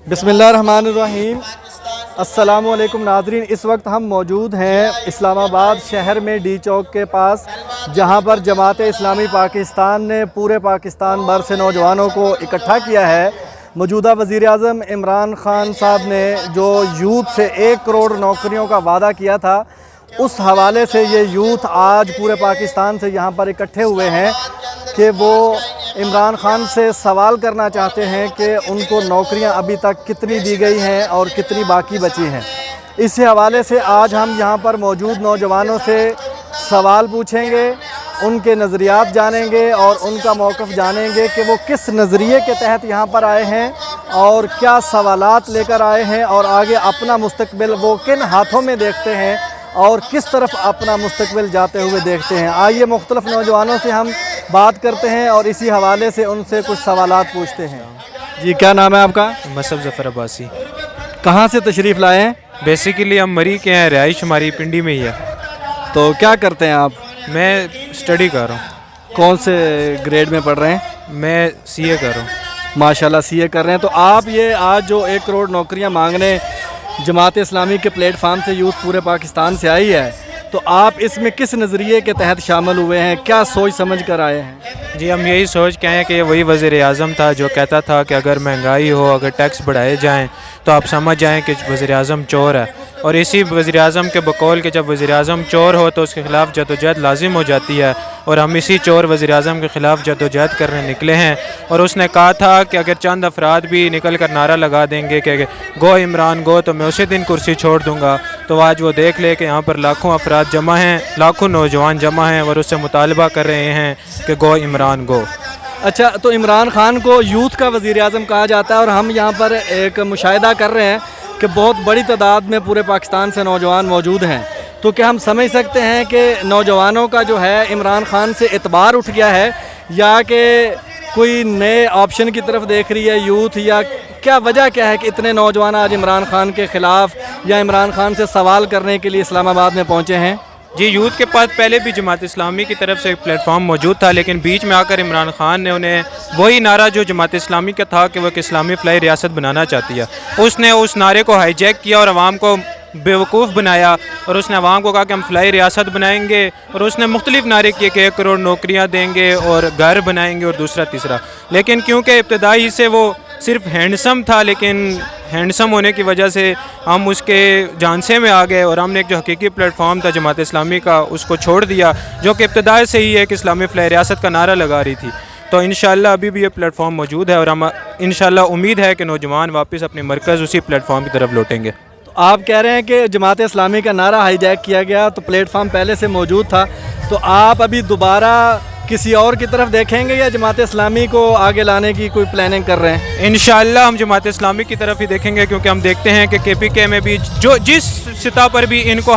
बिस्मिल्लाहिर्रहमानिर्रहीम। अस्सलाम वालेकुम नाज़रीन, इस वक्त हम मौजूद हैं इस्लामाबाद शहर में डी चौक के पास, जहां पर जमात इस्लामी पाकिस्तान ने पूरे पाकिस्तान भर से नौजवानों को इकट्ठा किया है। मौजूदा वज़ीर आज़म इमरान ख़ान साहब ने जो यूथ से 1 करोड़ नौकरियों का वादा किया था, उस हवाले से ये यूथ आज पूरे पाकिस्तान से यहाँ पर इकट्ठे हुए हैं कि वो इमरान ख़ान से सवाल करना चाहते हैं कि उनको नौकरियां अभी तक कितनी दी गई हैं और कितनी बाकी बची हैं। इसी हवाले से आज हम यहाँ पर मौजूद नौजवानों से सवाल पूछेंगे, उनके नज़रियात जानेंगे और उनका मौक़िफ़ जानेंगे कि वो किस नज़रिए के तहत यहाँ पर आए हैं और क्या सवालात लेकर आए हैं और आगे अपना मुस्तक़बिल वो किन हाथों में देखते हैं और किस तरफ अपना मुस्तक़बिल जाते हुए देखते हैं। आइए मुख्तलिफ़ नौजवानों से हम बात करते हैं और इसी हवाले से उनसे कुछ सवालात पूछते हैं। जी, क्या नाम है आपका? मसब ज़फ़र अब्बासी। कहाँ से तशरीफ़ लाए हैं? बेसिकली हम मरी के हैं, रिहाइश हमारी पिंडी में ही है। तो क्या करते हैं आप? मैं स्टडी कर रहा हूँ। कौन से ग्रेड में पढ़ रहे हैं? मैं सीए कर रहा हूँ। माशाल्लाह, सीए कर रहे हैं। तो आप ये आज जो 1 करोड़ नौकरियाँ मांगने जमात इस्लामी के प्लेटफार्म से यूथ पूरे पाकिस्तान से आई है, तो आप इसमें किस नज़रिए के तहत शामिल हुए हैं, क्या सोच समझ कर आए हैं? जी, हम यही सोच के आए हैं कि ये वही वज़ीर आज़म था जो कहता था कि अगर महंगाई हो, अगर टैक्स बढ़ाए जाएँ तो आप समझ जाएँ कि वज़ीर आज़म चोर है। और इसी वज़ीर आज़म के बकौल के जब वज़ीर आज़म चोर हो तो उसके ख़िलाफ़ जदोजहद लाजिम हो जाती है, और हम इसी चोर वज़ीर आज़म के ख़िलाफ़ जदोजहद करने निकले हैं। और उसने कहा था कि अगर चंद अफराद भी निकल कर नारा लगा देंगे कि गो इमरान गो, तो मैं उसी दिन कुर्सी छोड़ दूँगा। तो आज वो देख ले कि यहाँ पर लाखों अफराद जमा हैं, लाखों नौजवान जमा हैं और उससे मुतालबा कर रहे हैं कि गो इमरान गो। अच्छा, तो इमरान ख़ान को यूथ का वज़ीर आज़म कहा जाता है और हम यहाँ पर एक मुशाहिदा कर रहे हैं कि बहुत बड़ी तादाद में पूरे पाकिस्तान से नौजवान मौजूद हैं। तो क्या हम समझ सकते हैं कि नौजवानों का जो है इमरान ख़ान से एतबार उठ गया है, या कि कोई नए ऑप्शन की तरफ देख रही है यूथ, या क्या वजह क्या है कि इतने नौजवान आज इमरान ख़ान के ख़िलाफ़ या इमरान ख़ान से सवाल करने के लिए इस्लामाबाद में पहुँचे हैं? जी, यूथ के पास पहले भी जमात इस्लामी की तरफ से एक प्लेटफॉर्म मौजूद था, लेकिन बीच में आकर इमरान ख़ान ने उन्हें वही नारा जो जमात इस्लामी का था कि वो एक इस्लामी फ़लाई रियासत बनाना चाहती है, उसने उस नारे को हाईजैक किया और आवाम को बेवकूफ़ बनाया। और उसने आवाम को कहा कि हम फ़लाई रियासत बनाएंगे, और उसने मुख्तलिफ नारे किए कि 1 करोड़ नौकरियाँ देंगे और घर बनाएंगे और दूसरा तीसरा। लेकिन क्योंकि इब्तदाई से वो सिर्फ हैंडसम था, लेकिन हैंडसम होने की वजह से हम उसके झांसे में आ गए और हमने एक जो हकीकी प्लेटफॉर्म था जमात इस्लामी का उसको छोड़ दिया, जो कि इब्तदा से ही एक इस्लामी फ़लाई रियासत का नारा लगा रही थी। तो इंशाअल्लाह अभी भी ये प्लेटफॉर्म मौजूद है और हम इंशाअल्लाह उम्मीद है कि नौजवान वापस अपने मरकज़ उसी प्लेटफॉर्म की तरफ लौटेंगे। तो आप कह रहे हैं कि जमात इस्लामी का नारा हाईजैक किया गया, तो प्लेटफॉर्म पहले से मौजूद था, तो आप अभी दोबारा किसी और की तरफ देखेंगे या जमात इस्लामी को आगे लाने की कोई प्लानिंग कर रहे हैं? इंशाअल्लाह हम जमात इस्लामी की तरफ ही देखेंगे, क्योंकि हम देखते हैं कि KPK में भी जो जिस सतह पर भी इनको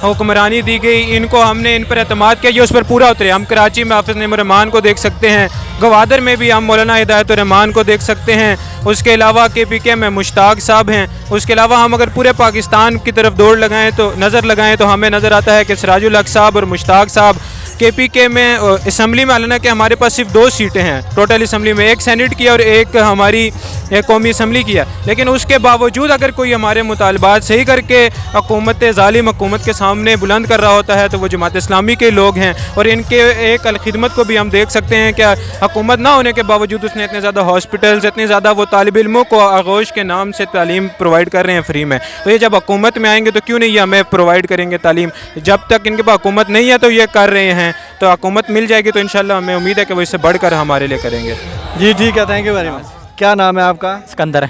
हुक्मरानी दी गई, इनको हमने इन पर एतमाद किया, ये उस पर पूरा उतरे। हम कराची में हाफिज़ नईम रहमान को देख सकते हैं, गवादर में भी हम मौलाना हिदायतुर रहमान को देख सकते हैं, उसके अलावा KPK में मुश्ताक साहब हैं। उसके अलावा हम अगर पूरे पाकिस्तान की तरफ दौड़ लगाएं तो नज़र लगाएं तो हमें नज़र आता है कि सिराजुल हक साहब और मुश्ताक साहब KPK में असम्बली में, हालांकि हमारे पास सिर्फ 2 सीटें हैं टोटल असम्बली में, एक सेनेट की और एक हमारी एक कौमी असम्बली की है, लेकिन उसके बावजूद अगर कोई हमारे मुतालबात सही करके हुकूमत ज़ालिम हुकूमत के सामने बुलंद कर रहा होता है तो वो जमात इस्लामी के लोग हैं। और इनके एक अलखिदमत को भी हम देख सकते हैं कि हुकूमत ना होने के बावजूद उसने इतने ज़्यादा हॉस्पिटल्स, इतने ज़्यादा वो तालिब इल्मों को आगोश के नाम से तालीम प्रोवाइड कर रहे हैं फ्री में। तो ये जब हुकूमत में आएंगे तो क्यों नहीं ये हमें प्रोवाइड करेंगे तालीम? जब तक इनके पास हुकूमत नहीं है तो ये कर रहे हैं, तो हुकूमत मिल जाएगी तो इंशाअल्लाह हमें उम्मीद है कि वो इससे बढ़कर हमारे लिए करेंगे। जी ठीक है, थैंक यू वेरी मच। क्या नाम है आपका? सिकंदर।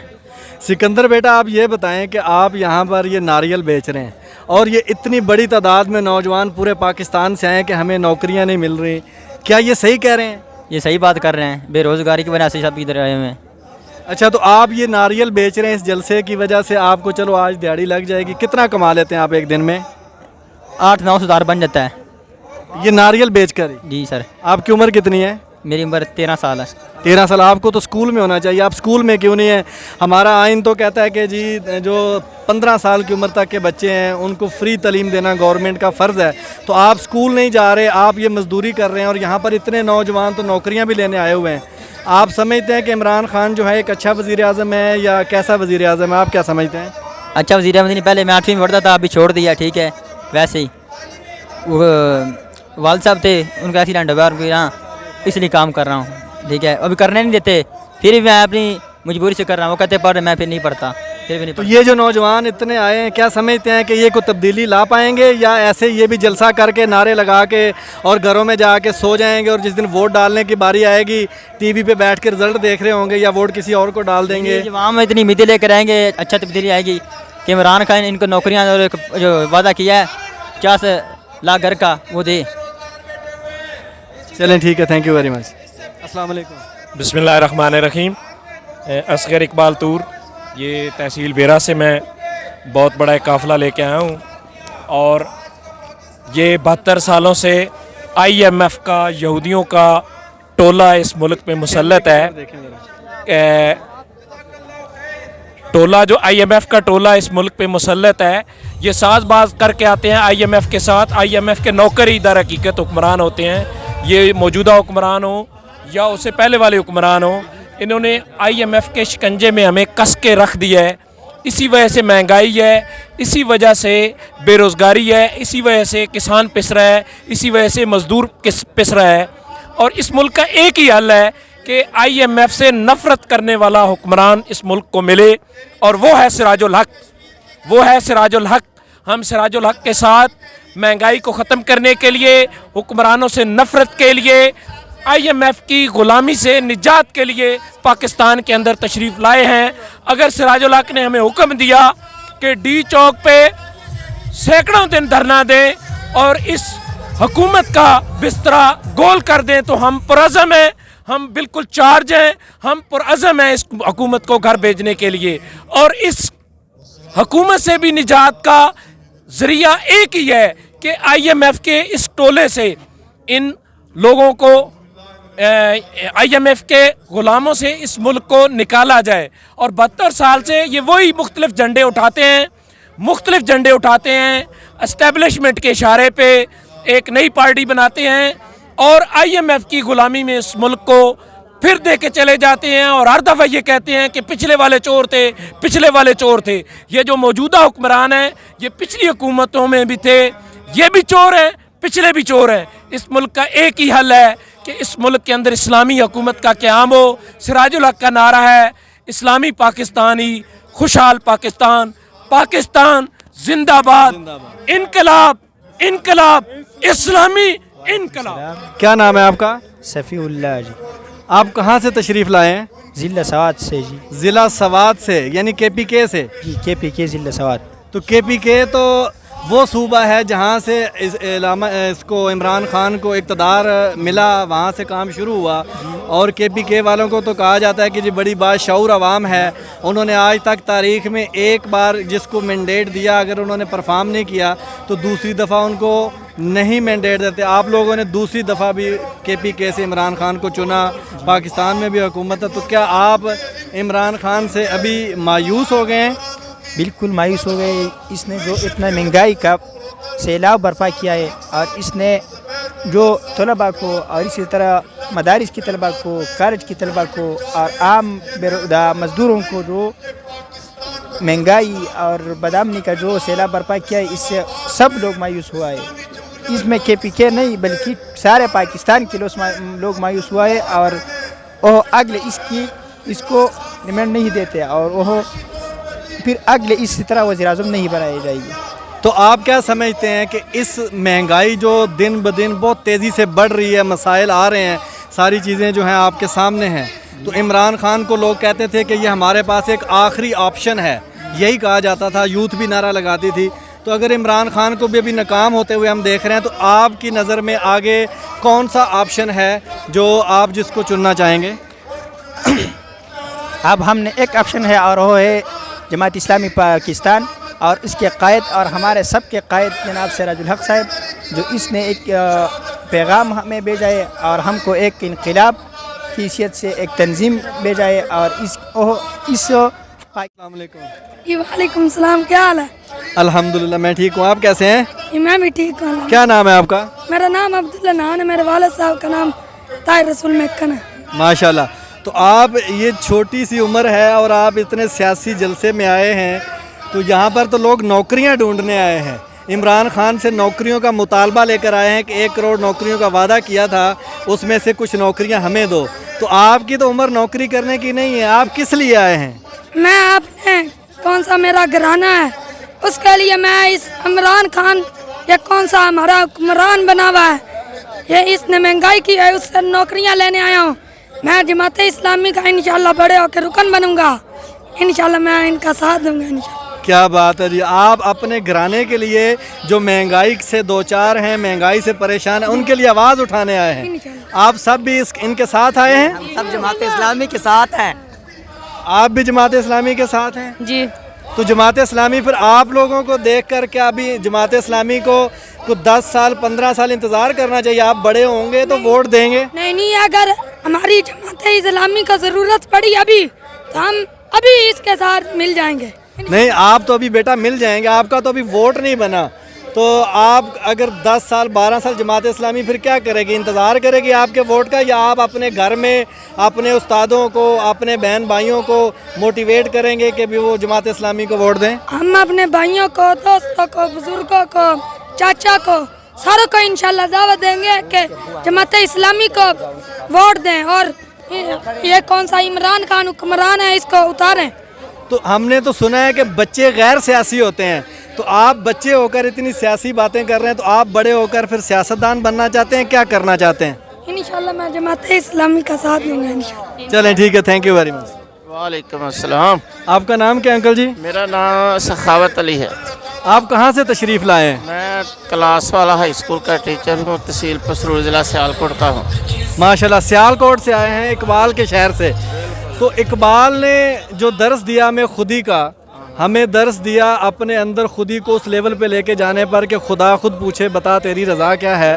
सिकंदर बेटा, आप ये बताएं कि आप यहाँ पर ये नारियल बेच रहे हैं और ये इतनी बड़ी तादाद में नौजवान पूरे पाकिस्तान से आए कि हमें नौकरियाँ नहीं मिल रही, क्या ये सही कह रहे हैं? ये सही बात कर रहे हैं, बेरोज़गारी की वजह से सब इधर आए हुए हैं। अच्छा, तो आप ये नारियल बेच रहे हैं, इस जलसे की वजह से आपको चलो आज दिहाड़ी लग जाएगी, कितना कमा लेते हैं आप एक दिन में? 8-9 हज़ार बन जाता है ये नारियल बेच कर? जी सर। आपकी उम्र कितनी है? मेरी उम्र 13 साल है। 13 साल। आपको तो स्कूल में होना चाहिए, आप स्कूल में क्यों नहीं है? हमारा आइन तो कहता है कि जी जो 15 साल की उम्र तक के बच्चे हैं उनको फ्री तालीम देना गवर्नमेंट का फ़र्ज़ है, तो आप स्कूल नहीं जा रहे, आप ये मजदूरी कर रहे हैं और यहाँ पर इतने नौजवान तो नौकरियाँ भी लेने आए हुए हैं, آپ سمجھتے ہیں کہ عمران خان جو ہے ایک اچھا وزیر اعظم ہے یا کیسا وزیر اعظم ہے؟ آپ کیا سمجھتے ہیں؟ اچھا وزیر اعظم نہیں، پہلے میں 8ویں میں پڑھتا تھا، ابھی چھوڑ دیا، ٹھیک ہے. ویسے ہی وہ والد صاحب تھے، ان کا ایکسیڈنٹ ہو گیا اور یہاں اس لیے کام کر رہا ہوں، ٹھیک ہے. ابھی کرنے نہیں دیتے، پھر بھی میں اپنی مجبوری سے کر رہا ہوں. وہ کہتے پڑھ، میں پھر نہیں پڑھتا، پھر بھی نہیں تو پڑھتا. یہ جو نوجوان اتنے آئے ہیں، کیا سمجھتے ہیں کہ یہ کوئی تبدیلی لا پائیں گے یا ایسے یہ بھی جلسہ کر کے نعرے لگا کے اور گھروں میں جا کے سو جائیں گے اور جس دن ووٹ ڈالنے کی باری آئے گی ٹی وی پہ بیٹھ کے رزلٹ دیکھ رہے ہوں گے یا ووٹ کسی اور کو ڈال دیں گے؟ جب عوام میں اتنی امیدیں لے کر آئیں گے، اچھا تبدیلی آئے گی کہ عمران خان ان کو نوکریاں اور جو وعدہ کیا ہے 50 لاکھ گھر کا وہ دے. چلیں ٹھیک ہے، تھینک یو ویری مچ. السلام علیکم. بسم اللہ الرحمن الرحیم. اصغر اقبال طور، یہ تحصیل بیرا سے میں بہت بڑا ایک قافلہ لے کے آیا ہوں، اور یہ 72 سالوں سے IMF کا یہودیوں کا ٹولہ اس ملک میں مسلط ہے. ٹولہ جو IMF کا ٹولہ اس ملک پہ مسلط ہے، یہ ساز باز کر کے آتے ہیں IMF کے ساتھ. IMF کے نوکر ہی در حقیقت حکمران ہوتے ہیں، یہ موجودہ حکمران ہوں یا اس سے پہلے والے حکمران ہوں. انہوں نے IMF کے شکنجے میں ہمیں کس کے رکھ دیا ہے. اسی وجہ سے مہنگائی ہے، اسی وجہ سے بے روزگاری ہے، اسی وجہ سے کسان پس رہا ہے، اسی وجہ سے مزدور پس رہا ہے. اور اس ملک کا ایک ہی حل ہے کہ IMF سے نفرت کرنے والا حکمران اس ملک کو ملے، اور وہ ہے سراج الحق. وہ ہے سراج الحق. ہم سراج الحق کے ساتھ مہنگائی کو ختم کرنے کے لیے، حکمرانوں سے نفرت کے لیے، IMF کی غلامی سے نجات کے لیے پاکستان کے اندر تشریف لائے ہیں. اگر سراج الحق نے ہمیں حکم دیا کہ ڈی چوک پہ سینکڑوں دن دھرنا دیں اور اس حکومت کا بسترا گول کر دیں، تو ہم پرعزم ہیں، ہم بالکل چارج ہیں، ہم پرعزم ہیں اس حکومت کو گھر بھیجنے کے لیے. اور اس حکومت سے بھی نجات کا ذریعہ ایک ہی ہے کہ IMF کے اس ٹولے سے ان لوگوں کو، IMF کے غلاموں سے اس ملک کو نکالا جائے. اور 72 سال سے یہ وہی مختلف جھنڈے اٹھاتے ہیں، اسٹیبلشمنٹ کے اشارے پہ ایک نئی پارٹی بناتے ہیں اور IMF کی غلامی میں اس ملک کو پھر دے کے چلے جاتے ہیں. اور ہر دفعہ یہ کہتے ہیں کہ پچھلے والے چور تھے. یہ جو موجودہ حکمران ہیں، یہ پچھلی حکومتوں میں بھی تھے، یہ بھی چور ہیں، پچھلے بھی چور ہیں. اس ملک کا ایک ہی حل ہے کہ اس ملک کے اندر اسلامی حکومت کا قیام ہو. سراج الحق کا نعرہ ہے اسلامی پاکستانی، خوشحال پاکستان، پاکستان زندہ باد، انقلاب انقلاب اسلامی انقلاب. کیا نام ہے آپ کا؟ صفی اللہ جی. آپ کہاں سے تشریف لائے ہیں؟ ضلع سوات سے جی. ضلع سوات سے، یعنی KPK سے؟ جی KPK ضلع سوات. تو KPK تو وہ صوبہ ہے جہاں سے اس کو عمران خان کو اقتدار ملا، وہاں سے کام شروع ہوا. اور KPK والوں کو تو کہا جاتا ہے کہ جی بڑی باشعور عوام ہے، انہوں نے آج تک تاریخ میں ایک بار جس کو مینڈیٹ دیا اگر انہوں نے پرفارم نہیں کیا تو دوسری دفعہ ان کو نہیں مینڈیٹ دیتے. آپ لوگوں نے دوسری دفعہ بھی KPK سے عمران خان کو چنا، پاکستان میں بھی حکومت ہے. تو کیا آپ عمران خان سے ابھی مایوس ہو گئے ہیں؟ بالکل مایوس ہو گئے. اس نے جو اتنا مہنگائی کا سیلاب برپا کیا ہے، اور اس نے جو طلباء کو اور اسی طرح مدارس کی طلباء کو، کالج کی طلباء کو اور عام مزدوروں کو جو مہنگائی اور بدامنی کا جو سیلاب برپا کیا ہے، اس سے سب لوگ مایوس ہوا ہے. اس میں KPK نہیں بلکہ سارے پاکستان کے لوگ مایوس ہوا ہے. اور وہ اگلے اس کو ڈیمانڈ نہیں دیتے، اور وہ پھر اگلے اسی طرح وزیر اعظم نہیں بنائے جائے گی. تو آپ کیا سمجھتے ہیں کہ اس مہنگائی جو دن بدن بہت تیزی سے بڑھ رہی ہے، مسائل آ رہے ہیں، ساری چیزیں جو ہیں آپ کے سامنے ہیں، تو عمران خان کو لوگ کہتے تھے کہ یہ ہمارے پاس ایک آخری آپشن ہے، یہی کہا جاتا تھا، یوتھ بھی نعرہ لگاتی تھی. تو اگر عمران خان کو بھی ابھی ناکام ہوتے ہوئے ہم دیکھ رہے ہیں، تو آپ کی نظر میں آگے کون سا آپشن ہے جو آپ جس کو چننا چاہیں گے؟ اب ہم نے ایک آپشن ہے، اور وہ ہے جماعت اسلامی پاکستان، اور اس کے قائد اور ہمارے سب کے قائد جناب سراج الحق صاحب، جو اس نے ایک پیغام ہمیں بھیجا ہے اور ہم کو ایک انقلاب کی حیثیت سے ایک تنظیم بھیجا ہے. اور السلام علیکم. وعلیکم السلام. کیا حال ہے؟ الحمدللہ میں ٹھیک ہوں. آپ کیسے ہیں؟ میں بھی ٹھیک ہوں. کیا نام ہے آپ کا؟ میرا نام عبداللہ نان ہے. میرے والد صاحب کا نام طاہر رسول مکن ہے. ماشاءاللہ. تو آپ یہ چھوٹی سی عمر ہے اور آپ اتنے سیاسی جلسے میں آئے ہیں، تو یہاں پر تو لوگ نوکریاں ڈھونڈنے آئے ہیں، عمران خان سے نوکریوں کا مطالبہ لے کر آئے ہیں کہ 1 کروڑ نوکریوں کا وعدہ کیا تھا، اس میں سے کچھ نوکریاں ہمیں دو۔ تو آپ کی تو عمر نوکری کرنے کی نہیں ہے، آپ کس لیے آئے ہیں؟ میں اپنے کون سا میرا گھرانہ ہے اس کے لیے میں اس عمران خان یہ کون سا ہمارا حکمران بنا ہوا ہے، یہ اس نے مہنگائی کی ہے، اس سے نوکریاں لینے آیا ہوں۔ میں جماعت اسلامی کا انشاءاللہ بڑے ہو کے رکن بنوں گا، انشاءاللہ میں ان کا ساتھ دوں گا انشاءاللہ۔ کیا بات ہے جی، آپ اپنے گھرانے کے لیے جو مہنگائی سے دوچار ہیں، مہنگائی سے پریشان ہیں، ان کے لیے آواز اٹھانے آئے ہیں۔ آپ سب بھی ان کے ساتھ آئے ہیں؟ سب جماعت اسلامی کے ساتھ ہیں۔ آپ بھی جماعت اسلامی کے ساتھ ہیں؟ جی تو جماعت اسلامی پھر آپ لوگوں کو دیکھ کر کیا ابھی جماعت اسلامی کو کچھ 10 سال 15 سال انتظار کرنا چاہیے؟ آپ بڑے ہوں گے تو ووٹ دیں گے؟ نہیں، اگر ہماری جماعت اسلامی کو ضرورت پڑی ابھی تو ہم ابھی اس کے ساتھ مل جائیں گے۔ نہیں، آپ تو ابھی بیٹا مل جائیں گے، آپ کا تو ابھی ووٹ نہیں بنا، تو آپ اگر 10 سال 12 سال جماعت اسلامی پھر کیا کرے گی؟ انتظار کرے گی آپ کے ووٹ کا، یا آپ اپنے گھر میں اپنے استادوں کو، اپنے بہن بھائیوں کو موٹیویٹ کریں گے کہ بھی وہ جماعت اسلامی کو ووٹ دیں؟ ہم اپنے بھائیوں کو، دوستوں کو، بزرگوں کو، چاچا کو، ساروں کو انشاءاللہ دعوت دیں گے کہ جماعت اسلامی کو ووٹ دیں، اور یہ کون سا عمران خان حکمران ہے اس کو اتاریں۔ تو ہم نے تو سنا ہے کہ بچے غیر سیاسی ہوتے ہیں، تو آپ بچے ہو کر اتنی سیاسی باتیں کر رہے ہیں، تو آپ بڑے ہو کر پھر سیاستدان بننا چاہتے ہیں؟ کیا کرنا چاہتے ہیں؟ انشاءاللہ میں جماعت اسلامی کا ساتھ دوں گا انشاءاللہ۔ چلیں ٹھیک ہے، تھینک یو ویری مچ۔ وعلیکم السلام، آپ کا نام کیا انکل جی؟ میرا نام سخاوت علی ہے، آپ کہاں سے تشریف لائے ہیں؟ میں کلاس والا ہائی اسکول کا ٹیچر ہوں، تحصیل پسرور ضلع سیالکوٹ کا ہوں۔ ماشاءاللہ، سیالکوٹ سے آئے ہیں، اقبال کے شہر سے۔ تو اقبال نے جو درس دیا ہمیں خودی کا، ہمیں درس دیا اپنے اندر خودی کو اس لیول پہ لے کے جانے پر کہ خدا خود پوچھے بتا تیری رضا کیا ہے۔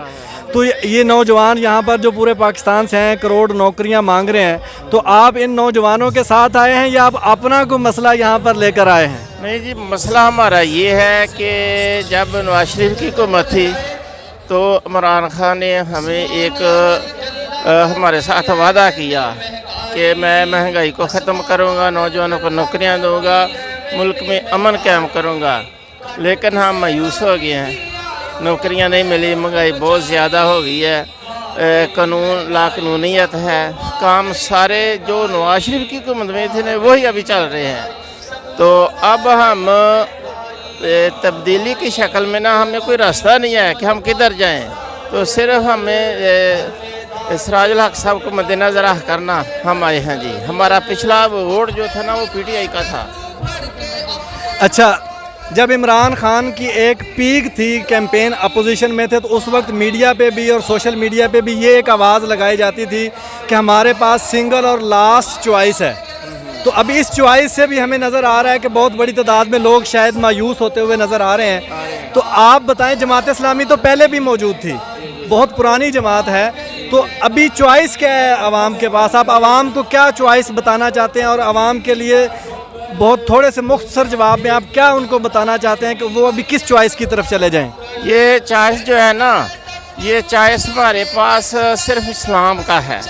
تو یہ نوجوان یہاں پر جو پورے پاکستان سے ہیں، کروڑ نوکریاں مانگ رہے ہیں، تو آپ ان نوجوانوں کے ساتھ آئے ہیں یا آپ اپنا کوئی مسئلہ یہاں پر لے کر آئے ہیں؟ نہیں جی، مسئلہ ہمارا یہ ہے کہ جب نواز شریف کی حکومت تھی تو عمران خان نے ہمیں ایک ہمارے ساتھ وعدہ کیا کہ میں مہنگائی کو ختم کروں گا، نوجوانوں کو نوکریاں دوں گا، ملک میں امن قائم کروں گا، لیکن ہم مایوس ہو گئے ہیں، نوکریاں نہیں ملی، مہنگائی بہت زیادہ ہو گئی ہے، قانون لا قانونیت ہے، کام سارے جو نواز شریف کی حکومت میں تھے وہی ابھی چل رہے ہیں۔ تو اب ہم تبدیلی کی شکل میں نا ہمیں کوئی راستہ نہیں ہے کہ ہم کدھر جائیں، تو صرف ہمیں سراج الحق صاحب کو مد نظر کرنا ہم آئے ہیں جی۔ ہمارا پچھلا ووٹ جو تھا نا وہ پی ٹی آئی کا تھا۔ اچھا، جب عمران خان کی ایک پیک تھی، کیمپین اپوزیشن میں تھے، تو اس وقت میڈیا پہ بھی اور سوشل میڈیا پہ بھی یہ ایک آواز لگائی جاتی تھی کہ ہمارے پاس سنگل اور لاسٹ چوائس ہے۔ تو ابھی اس چوائس سے بھی ہمیں نظر آ رہا ہے کہ بہت بڑی تعداد میں لوگ شاید مایوس ہوتے ہوئے نظر آ رہے ہیں۔ تو آپ بتائیں، جماعت اسلامی تو پہلے بھی موجود تھی، بہت پرانی جماعت ہے، تو ابھی چوائس کیا ہے عوام کے پاس؟ آپ عوام کو کیا چوائس بتانا چاہتے ہیں، اور عوام کے لیے بہت تھوڑے سے مختصر جواب میں آپ کیا ان کو بتانا چاہتے ہیں کہ وہ ابھی کس چوائس کی طرف چلے جائیں؟ یہ چوائس جو ہے نا، یہ چوائس ہمارے پاس صرف اسلام کا ہے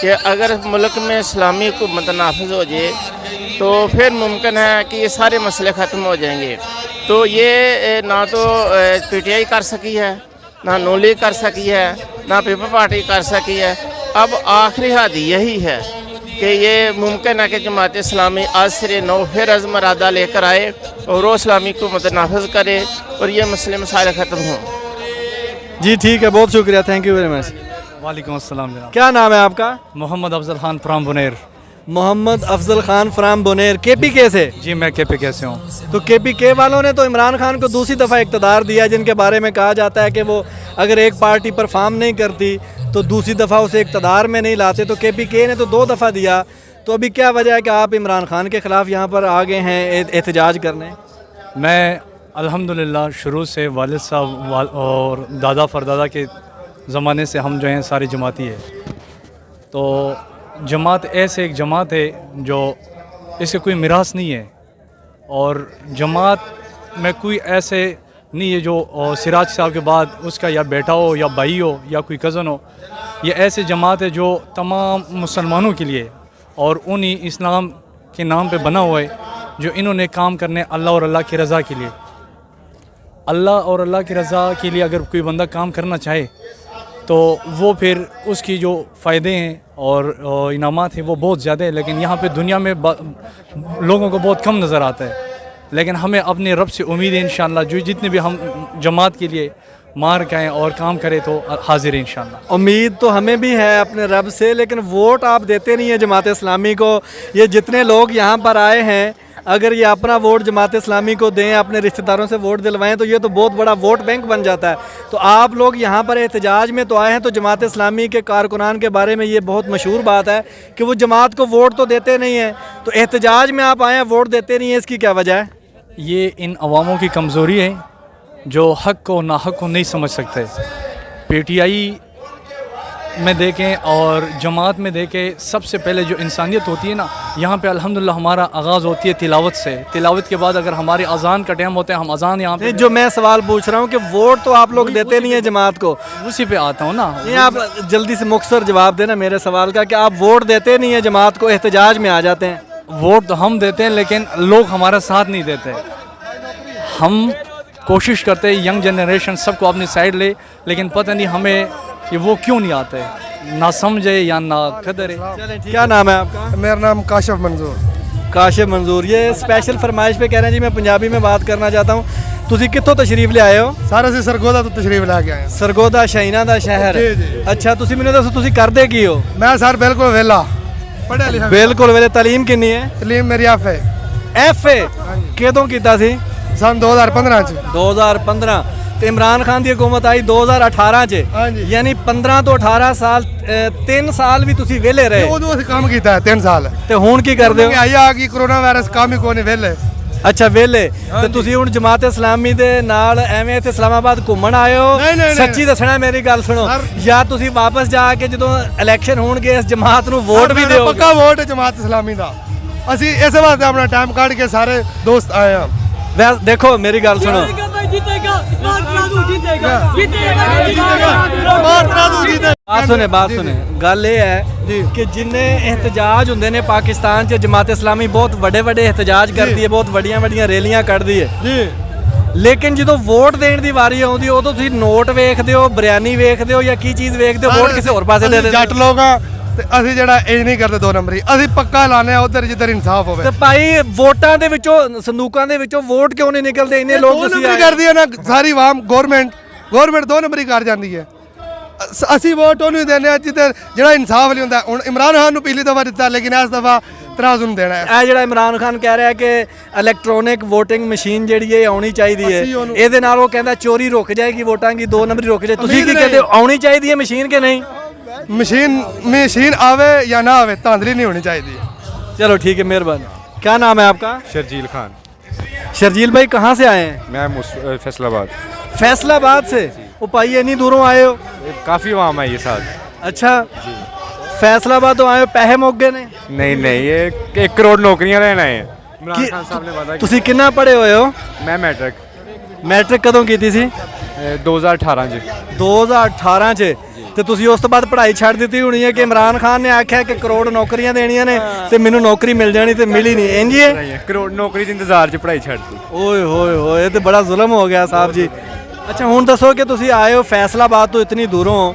کہ اگر ملک میں اسلامی حکومت نافذ ہو جائے تو پھر ممکن ہے کہ یہ سارے مسئلے ختم ہو جائیں گے۔ تو یہ نہ تو پی ٹی آئی کر سکی ہے، نہ نون لیگ کر سکی ہے، نہ پیپل پارٹی کر سکی ہے۔ اب آخری حد یہی ہے کہ یہ ممکن ہے کہ جماعت اسلامی آج سرے نو پھر عزم ارادہ لے کر آئے اور وہ اسلامی حکومت نافذ کرے اور یہ مسئلے مسائل ختم ہوں۔ جی ٹھیک ہے، بہت شکریہ، تھینک یو ویری مچ۔ وعلیکم السلام جناب، کیا نام ہے آپ کا؟ Mohammad Afzal Khan from Buner. Mohammad Afzal Khan from Buner, K P کے سے؟ جی میں کے پی کے سے ہوں۔ تو کے پی کے والوں نے تو عمران خان کو دوسری دفعہ اقتدار دیا، جن کے بارے میں کہا جاتا ہے کہ وہ اگر ایک پارٹی پرفارم نہیں کرتی تو دوسری دفعہ اسے اقتدار میں نہیں لاتے، تو کے پی کے نے تو 2 دفعہ دیا۔ تو ابھی کیا وجہ ہے کہ آپ عمران خان کے خلاف یہاں پر آ گئے ہیں احتجاج کرنے؟ میں الحمدللہ شروع سے والد صاحب اور دادا پردادا کے زمانے سے ہم جو ہیں ساری جماعتی ہے۔ تو جماعت ایسے ایک جماعت ہے جو اس سے کوئی میراث نہیں ہے، اور جماعت میں کوئی ایسے نہیں ہے جو سراج صاحب کے بعد اس کا یا بیٹا ہو یا بھائی ہو یا کوئی کزن ہو۔ یہ ایسے جماعت ہے جو تمام مسلمانوں کے لیے और उन्हीं इस्लाम के नाम पे बना हुआ है, जो इन्होंने काम करने अल्लाह और अल्लाह की रज़ा के लिए। अल्लाह और अल्लाह की रज़ा के लिए अगर कोई बंदा काम करना चाहे तो वो फिर उसकी जो फ़ायदे हैं और इनामात हैं वो बहुत ज़्यादा है, लेकिन यहाँ पे दुनिया में लोगों को बहुत कम नज़र आता है। लेकिन हमें अपने रब से उम्मीद है इंशाअल्लाह, जो जितने भी हम जमात के लिए मार खाएँ और काम करें तो हाजिर है इंशाअल्लाह। उम्मीद तो हमें भी है अपने रब से, लेकिन वोट आप देते नहीं है जमात इस्लामी को। ये जितने लोग यहाँ पर आए हैं, अगर ये अपना वोट जमात इस्लामी को दें, अपने रिश्तेदारों से वोट दिलवाएं, तो ये तो बहुत बड़ा वोट बैंक बन जाता है। तो आप लोग यहाँ पर एहतजाज में तो आए हैं, तो जमात इस्लामी के कारकुनान के बारे में ये बहुत मशहूर बात है कि वो जमात को वोट तो देते नहीं हैं, तो एहतजाज में आप आए हैं, वोट देते नहीं हैं, इसकी क्या वजह है? ये इन अवामों की कमज़ोरी है जो हक़ को नाहक़ को नहीं समझ सकते। पीटीआई में देखें और जमात में देखें, सबसे पहले जो इंसानियत होती है ना, यहाँ पे अल्हम्दुलिल्लाह हमारा आगाज़ होती है तिलावत से। तिलावत के बाद अगर हमारे अजान का टाइम होता है, हम अजान यहाँ पे जो मैं सवाल पूछ रहा हूँ कि वोट तो आप लोग देते नहीं है जमात को, उसी पे आता हूँ ना। ये आप जल्दी से मुख्तसर जवाब देना मेरे सवाल का कि आप वोट देते नहीं है जमात को, एहतजाज में आ जाते हैं। वोट तो हम देते हैं लेकिन लोग हमारा साथ नहीं देते। हम कोशिश करते हैं यंग जनरेशन सबको अपनी साइड ले, लेकिन पता नहीं हमें कि वो क्यों नहीं आते, ना समझे या ना कदर है। क्या नाम है आपका? मेरा नाम काशिफ मंजूर। काशिफ मंजूर। ये स्पेशल फरमाइश पे कह रहे हैं जी, मैं पंजाबी में बात करना चाहता हूँ। ਤੁਸੀਂ ਕਿੱਥੋਂ ਤਸ਼ਰੀਫ ਲਿਆਏ ਹੋ? सारे से सरगोदा तो तशरीफ ला के आए हैं। ਸਰਗੋਦਾ ਸ਼ਹੀਨਾਂ ਦਾ ਸ਼ਹਿਰ। ਜੀ, ਜੀ। ਅੱਛਾ, ਤੁਸੀਂ ਮੈਨੂੰ ਦੱਸੋ ਤੁਸੀਂ ਕਰਦੇ ਕੀ ਹੋ? मैं सर बिल्कुल वेला पढ़िया लिखा। ਬਿਲਕੁਲ ਵੇਲੇ। ਤਾਲੀਮ ਕਿੰਨੀ ਹੈ? तलीम मेरी एफ है। ਐਫਏ ਕਦੋਂ ਕੀਤਾ ਸੀ? सन 2015 च। 2015 ਤੇ ਇਮਰਾਨ ਖਾਨ ਦੀ ਹਕੂਮਤ ਆਈ 2018 ਚ। ਹਾਂਜੀ। ਯਾਨੀ 15 ਤੋਂ 18 ਸਾਲ 3 ਸਾਲ ਵੀ ਤੁਸੀਂ ਵਿਹਲੇ ਰਹੇ उदों असीं काम कीता है 3 साल। ਤੇ ਹੁਣ ਕੀ ਕਰਦੇ ਹੋ? आई आ गई कोरोना वायरस, काम ही कोई नहीं वेले। ਅੱਛਾ ਵਿਹਲੇ। ਤੇ ਤੁਸੀਂ ਹੁਣ ਜਮਾਤ ਇਸਲਾਮੀ ਦੇ ਨਾਲ ਐਵੇਂ ਇੱਥੇ ਇਸਲਾਮਾਬਾਦ ਘੁੰਮਣ ਆਏ ਹੋ? ਨਹੀਂ, ਨਹੀਂ, ਸੱਚੀ ਦੱਸਣਾ ਮੇਰੀ ਗੱਲ ਸੁਣੋ, ਜਾਂ ਤੁਸੀਂ ਵਾਪਸ ਜਾ ਕੇ ਜਦੋਂ ਇਲੈਕਸ਼ਨ ਹੋਣਗੇ ਇਸ ਜਮਾਤ ਨੂੰ ਵੋਟ ਵੀ ਦਿਓਗੇ? पक्का वोट है जमात इस्लामी दा। ਅਸੀਂ ਇਸ ਵਾਸਤੇ ਆਪਣਾ ਟਾਈਮ ਕੱਢ ਕੇ ਸਾਰੇ ਦੋਸਤ ਆਏ ਹਾਂ। ਵੈਸੇ ਦੇਖੋ ਮੇਰੀ ਗੱਲ ਸੁਣੋ, ਬਾਤ ਸੁਣੇ ਗੱਲ ਇਹ ਹੈ ਕਿ ਜਿੰਨੇ ਇਹਤਜਾਜ ਹੁੰਦੇ ਨੇ ਪਾਕਿਸਤਾਨ 'ਚ, ਜਮਾਤ ਇਸਲਾਮੀ ਬਹੁਤ ਵੱਡੇ ਵੱਡੇ ਇਹਤਜਾਜ ਕਰਦੀ ਹੈ, ਬਹੁਤ ਵੱਡੀਆਂ ਵੱਡੀਆਂ ਰੈਲੀਆਂ ਕੱਢਦੀ ਹੈ ਜੀ। ਲੇਕਿਨ ਜਦੋਂ ਵੋਟ ਦੇਣ ਦੀ ਵਾਰੀ ਆਉਂਦੀ ਉਦੋਂ ਤੁਸੀਂ ਨੋਟ ਵੇਖਦੇ ਹੋ, ਬਿਰਿਆਨੀ ਵੇਖਦੇ ਹੋ, ਜਾਂ ਕੀ ਚੀਜ਼ ਵੇਖਦੇ ਹੋ? ਵੋਟ ਕਿਸੇ ਹੋਰ ਪਾਸੇ ਦੇ ਦਿੰਦੇ? ਜੱਟ ਲੋਕ ਆ ਤੇ ਅਸੀਂ ਜਿਹੜਾ ਇਹ ਨਹੀਂ ਕਰਦੇ 2 ਨੰਬਰੀ, ਅਸੀਂ ਪੱਕਾ ਲਾਣੇ ਆ ਉਧਰ ਜਿੱਧਰ ਇਨਸਾਫ ਹੋਵੇ। ਤੇ ਭਾਈ ਵੋਟਾਂ ਦੇ ਵਿੱਚੋਂ, ਸੰਦੂਕਾਂ ਦੇ ਵਿੱਚੋਂ ਵੋਟ ਕਿਉਂ ਨਹੀਂ ਨਿਕਲਦੇ? ਇੰਨੇ ਲੋਕ ਤੁਸੀਂ ਆਏ ਕਰਦੀ ਹੈ ਨਾ ਸਾਰੀ ਆਵਾਮ, ਗਵਰਨਮੈਂਟ 2 ਨੰਬਰੀ ਕਰ ਜਾਂਦੀ ਹੈ। ਅਸੀਂ ਵੋਟ ਉਹਨੂੰ ਦਿੰਦੇ ਆ ਜਿੱਧਰ ਜਿਹੜਾ ਇਨਸਾਫ ਨਹੀਂ ਹੁੰਦਾ। ਹੁਣ ਇਮਰਾਨ ਖਾਨ ਨੂੰ ਪਿਛਲੀ ਦਫਾ ਦਿੱਤਾ, ਲੇਕਿਨ ਇਸ ਦਫਾ ਤਰਾਜ਼ੂ ਨੂੰ ਦੇਣਾ ਹੈ। ਇਹ ਜਿਹੜਾ ਇਮਰਾਨ ਖਾਨ ਕਹਿ ਰਿਹਾ ਕਿ ਇਲੈਕਟ੍ਰੋਨਿਕ VOTING ਮਸ਼ੀਨ ਜਿਹੜੀ ਹੈ ਆਉਣੀ ਚਾਹੀਦੀ ਹੈ, ਇਹਦੇ ਨਾਲ ਉਹ ਕਹਿੰਦਾ ਚੋਰੀ ਰੁਕ ਜਾਏਗੀ, ਵੋਟਾਂ ਦੀ 2 ਨੰਬਰੀ ਰੁਕ ਜਾਏ। ਤੁਸੀਂ ਕੀ ਕਹਿੰਦੇ ਹੋ, ਆਉਣੀ ਚਾਹੀਦੀ ਹੈ ਮਸ਼ੀਨ ਕਿ ਨਹੀਂ? मशीन आवे या ना आवे, धांधली नहीं होनी चाहिए। चलो ठीक है, मेहरबानी। क्या नाम है आपका? शर्जील खान। शर्जील भाई कहाँ से आए हैं? मैं फैसलाबाद। फैसलाबाद से? वो भाई इतनी दूरों आए हो? काफ़ी वाम है ये साथ। अच्छा, फैसलाबाद तो आए हो, पैसे मुक गए ने? नहीं, ये 1 करोड़ नौकरियां लेना है। इमरान खान साहब ने वादा किया। तुसी कितना पढ़े हुए हो? मैं मैट्रिक कदों की सी? 2018 च। 2018 ਚ। ਤੇ ਤੁਸੀਂ ਉਸ ਤੋਂ ਬਾਅਦ ਪੜ੍ਹਾਈ ਛੱਡ ਦਿੱਤੀ ਹੋਣੀ ਹੈ ਕਿ ਇਮਰਾਨ ਖਾਨ ਨੇ ਆਖਿਆ ਕਿ ਕਰੋੜ ਨੌਕਰੀਆਂ ਦੇਣੀਆਂ ਨੇ ਤੇ ਮੈਨੂੰ ਨੌਕਰੀ ਮਿਲ ਜਾਣੀ ਤੇ ਮਿਲੀ ਨਹੀਂ, ਇੰਜ ਹੀ ਹੈ? ਕਰੋੜ ਨੌਕਰੀ ਦੇ ਇੰਤਜ਼ਾਰ 'ਚ ਪੜ੍ਹਾਈ ਛੱਡਤੀ। ਓਏ ਹੋਏ ਹੋਏ, ਇਹ ਤੇ ਬੜਾ ਜ਼ੁਲਮ ਹੋ ਗਿਆ ਸਾਹਿਬ ਜੀ। ਅੱਛਾ ਹੁਣ ਦੱਸੋ ਕਿ ਤੁਸੀਂ ਆਏ ਹੋ ਫੈਸਲਾਬਾਦ ਤੋਂ ਇਤਨੀ ਦੂਰੋਂ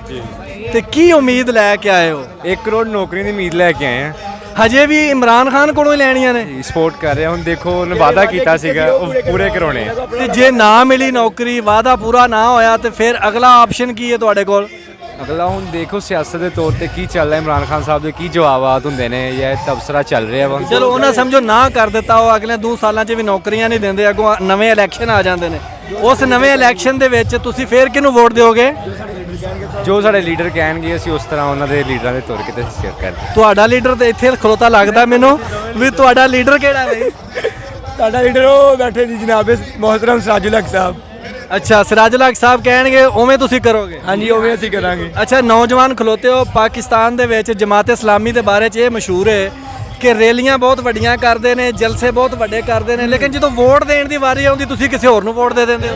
ਤੇ ਕੀ ਉਮੀਦ ਲੈ ਕੇ ਆਏ ਹੋ? 1 ਕਰੋੜ ਨੌਕਰੀ ਦੀ ਉਮੀਦ ਲੈ ਕੇ ਆਏ ਆ। ਹਜੇ ਵੀ ਇਮਰਾਨ ਖਾਨ ਕੋਲੋਂ ਹੀ ਲੈਣੀਆਂ ਨੇ? ਸਪੋਰਟ ਕਰ ਰਿਹਾ। ਹੁਣ ਦੇਖੋ ਉਹਨੇ ਵਾਅਦਾ ਕੀਤਾ ਸੀਗਾ, ਉਹ ਪੂਰੇ ਕਰਾਉਣੇ। ਤੇ ਜੇ ਨਾ ਮਿਲੀ ਨੌਕਰੀ, ਵਾਅਦਾ ਪੂਰਾ ਨਾ ਹੋਇਆ ਤੇ ਫਿਰ ਅਗਲਾ ਆਪਸ਼ਨ ਕੀ ਹੈ ਤੁਹਾਡੇ ਕੋਲ? ਅਗਲਾ ਹੁਣ ਦੇਖੋ ਸਿਆਸਤ ਦੇ ਤੌਰ ਤੇ ਕੀ ਚੱਲ ਰਿਹਾ, ਇਮਰਾਨ ਖਾਨ ਸਾਹਿਬ ਦੇ ਕੀ ਜਵਾਬਾਤ ਹੁੰਦੇ ਨੇ, ਜਾਂ ਤਬਸਰਾ ਚੱਲ ਰਿਹਾ ਵਾ। ਚਲੋ ਉਹਨਾਂ ਸਮਝੋ ਨਾ ਕਰ ਦਿੱਤਾ, ਉਹ ਅਗਲੇ 2 ਸਾਲਾਂ 'ਚ ਵੀ ਨੌਕਰੀਆਂ ਨਹੀਂ ਦਿੰਦੇ, ਅੱਗੋਂ ਨਵੇਂ ਇਲੈਕਸ਼ਨ ਆ ਜਾਂਦੇ ਨੇ। ਉਸ ਨਵੇਂ ਇਲੈਕਸ਼ਨ ਦੇ ਵਿੱਚ ਤੁਸੀਂ ਫੇਰ ਕਿਹਨੂੰ ਵੋਟ ਦਿਓਗੇ? ਜੋ ਸਾਡੇ ਲੀਡਰ ਕਹਿਣਗੇ ਅਸੀਂ ਉਸ ਤਰ੍ਹਾਂ ਉਹਨਾਂ ਦੇ ਲੀਡਰਾਂ ਦੇ ਤੁਰ ਕੇ ਤੇ ਸ਼ੇਅਰ ਕਰਦੇ। ਤੁਹਾਡਾ ਲੀਡਰ ਤੇ ਇੱਥੇ ਖਲੋਤਾ ਲੱਗਦਾ ਮੈਨੂੰ ਵੀ। ਤੁਹਾਡਾ ਲੀਡਰ ਕਿਹੜਾ ਬਈ? ਸਾਡਾ ਲੀਡਰ ਉਹ ਬੈਠੇ ਜੀ ਜਨਾਬ ਮੁਹਤਰਮ ਸਿਰਾਜੁਲ ਹਕ ਸਾਹਿਬ। ਅੱਛਾ, ਸਿਰਾਜੁਲ ਹਕ ਸਾਹਿਬ ਕਹਿਣਗੇ ਉਵੇਂ ਤੁਸੀਂ ਕਰੋਗੇ? ਹਾਂਜੀ, ਉਵੇਂ ਅਸੀਂ ਕਰਾਂਗੇ। ਅੱਛਾ, ਨੌਜਵਾਨ ਖਲੋਤੇ ਹੋ ਪਾਕਿਸਤਾਨ ਦੇ ਵਿੱਚ, ਜਮਾਤ ਇਸਲਾਮੀ ਦੇ ਬਾਰੇ 'ਚ ਇਹ ਮਸ਼ਹੂਰ ਹੈ ਕਿ ਰੈਲੀਆਂ ਬਹੁਤ ਵੱਡੀਆਂ ਕਰਦੇ ਨੇ, ਜਲਸੇ ਬਹੁਤ ਵੱਡੇ ਕਰਦੇ ਨੇ, ਲੇਕਿਨ ਜਦੋਂ ਵੋਟ ਦੇਣ ਦੀ ਵਾਰੀ ਆਉਂਦੀ ਤੁਸੀਂ ਕਿਸੇ ਹੋਰ ਨੂੰ ਵੋਟ ਦੇ ਦਿੰਦੇ ਹੋ।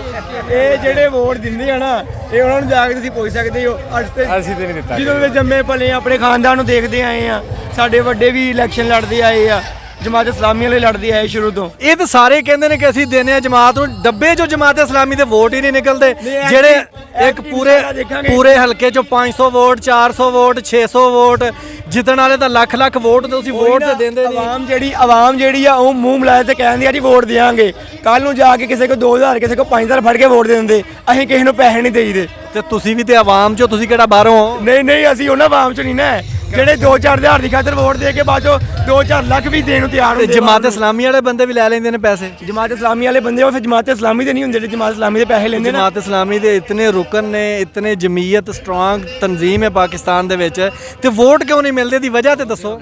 ਇਹ ਜਿਹੜੇ ਵੋਟ ਦਿੰਦੇ ਆ ਨਾ, ਇਹ ਉਹਨਾਂ ਨੂੰ ਜਾ ਕੇ ਤੁਸੀਂ ਪੁੱਛ ਸਕਦੇ ਹੋ। ਅਸੀਂ ਤੇ ਨਹੀਂ ਦਿੱਤਾ। ਜਦੋਂ ਦੇ ਜੰਮੇ ਪਲੇ ਆਪਣੇ ਖਾਨਦਾਨ ਨੂੰ ਦੇਖਦੇ ਆਏ ਆ, ਸਾਡੇ ਵੱਡੇ ਵੀ ਇਲੈਕਸ਼ਨ ਲੜਦੇ ਆਏ ਆ, ਜਮਾਤ ਇਸਲਾਮੀ ਵਾਲੇ ਲੜਦੇ ਆਏ ਸ਼ੁਰੂ ਤੋਂ। ਇਹ ਤਾਂ ਸਾਰੇ ਕਹਿੰਦੇ ਨੇ ਕਿ ਅਸੀਂ ਦੇਨੇ ਆ ਜਮਾਤ ਨੂੰ, ਡੱਬੇ ਚੋਂ ਜਮਾਤ ਇਸਲਾਮੀ ਦੇ ਵੋਟ ਹੀ ਨਹੀਂ ਨਿਕਲਦੇ, ਜਿਹੜੇ ਇੱਕ ਪੂਰੇ ਹਲਕੇ ਚੋਂ 500 ਵੋਟ, 400 ਵੋਟ, 600 ਵੋਟ ਜਿੱਤਣ ਵਾਲੇ ਤਾਂ ਲੱਖ ਲੱਖ ਵੋਟ ਤੇ ਤੁਸੀਂ ਵੋਟ ਤੇ ਦਿੰਦੇ ਨਹੀਂ। ਆਵਾਮ ਜਿਹੜੀ ਆ ਉਹ ਮੂੰਹ ਮਿਲਾਏ ਤੇ ਕਹਿੰਦੀ ਆ ਜੀ ਵੋਟ ਦੇਾਂਗੇ, ਕੱਲ ਨੂੰ ਜਾ ਕੇ ਕਿਸੇ ਕੋ 2000 ਕਿਸੇ ਕੋ 5000 ਫੜ ਕੇ ਵੋਟ ਦੇ ਦਿੰਦੇ, ਅਸੀਂ ਕਿਸੇ ਨੂੰ ਪੈਸੇ ਨਹੀਂ ਦੇਈਦੇ। ਤੇ ਤੁਸੀਂ ਵੀ ਤੇ ਆਵਾਮ ਚੋਂ, ਤੁਸੀਂ ਕਿਹੜਾ ਬਾਹਰੋਂ ਹੋ? ਨਹੀਂ ਅਸੀਂ ਉਹਨਾਂ ਆਵਾਮ ਚੋਂ ਨਹੀਂ ਨਾ, ਜਿਹੜੇ 2-4 ਹਜ਼ਾਰ ਦੀ ਖਾਤਰ ਵੋਟ ਦੇ ਕੇ ਬਾਅਦ ਚੋਂ 2-4 ਲੱਖ ਵੀ ਦੇਣ ਨੂੰ ਤਿਆਰ ਹੁੰਦੇ। ਜਮਾਤ ਇਸਲਾਮੀ ਵਾਲੇ ਬੰਦੇ ਵੀ ਲੈ ਲੈਂਦੇ ਨੇ ਪੈਸੇ। ਜਮਾਤ ਇਸਲਾਮੀ ਵਾਲੇ ਬੰਦੇ ਉਹ ਫਿਰ ਜਮਾਤ ਇਸਲਾਮੀ ਦੇ ਨਹੀਂ ਹੁੰਦੇ, ਜਿਹੜੇ ਜਮਾਤ ਇਸਲਾਮੀ ਦੇ ਪੈਸੇ ਲੈਂਦੇ ਨੇ। ਜਮਾਤ ਇਸਲਾਮੀ ਦੇ ਇਤਨੇ ਰੁਕਨ ਨੇ, ਇਤਨੇ ਜਮੀਅਤ ਸਟਰੋਂਗ ਤਨਜ਼ੀਮ ਹੈ ਪਾਕਿਸਤਾਨ ਦੇ ਵਿੱਚ, ਤੇ ਵੋਟ ਕਿਉਂ ਨਹੀਂ ਮਿਲਦੇ ਦੀ ਵਜ੍ਹਾ ਤੇ ਦੱਸੋ।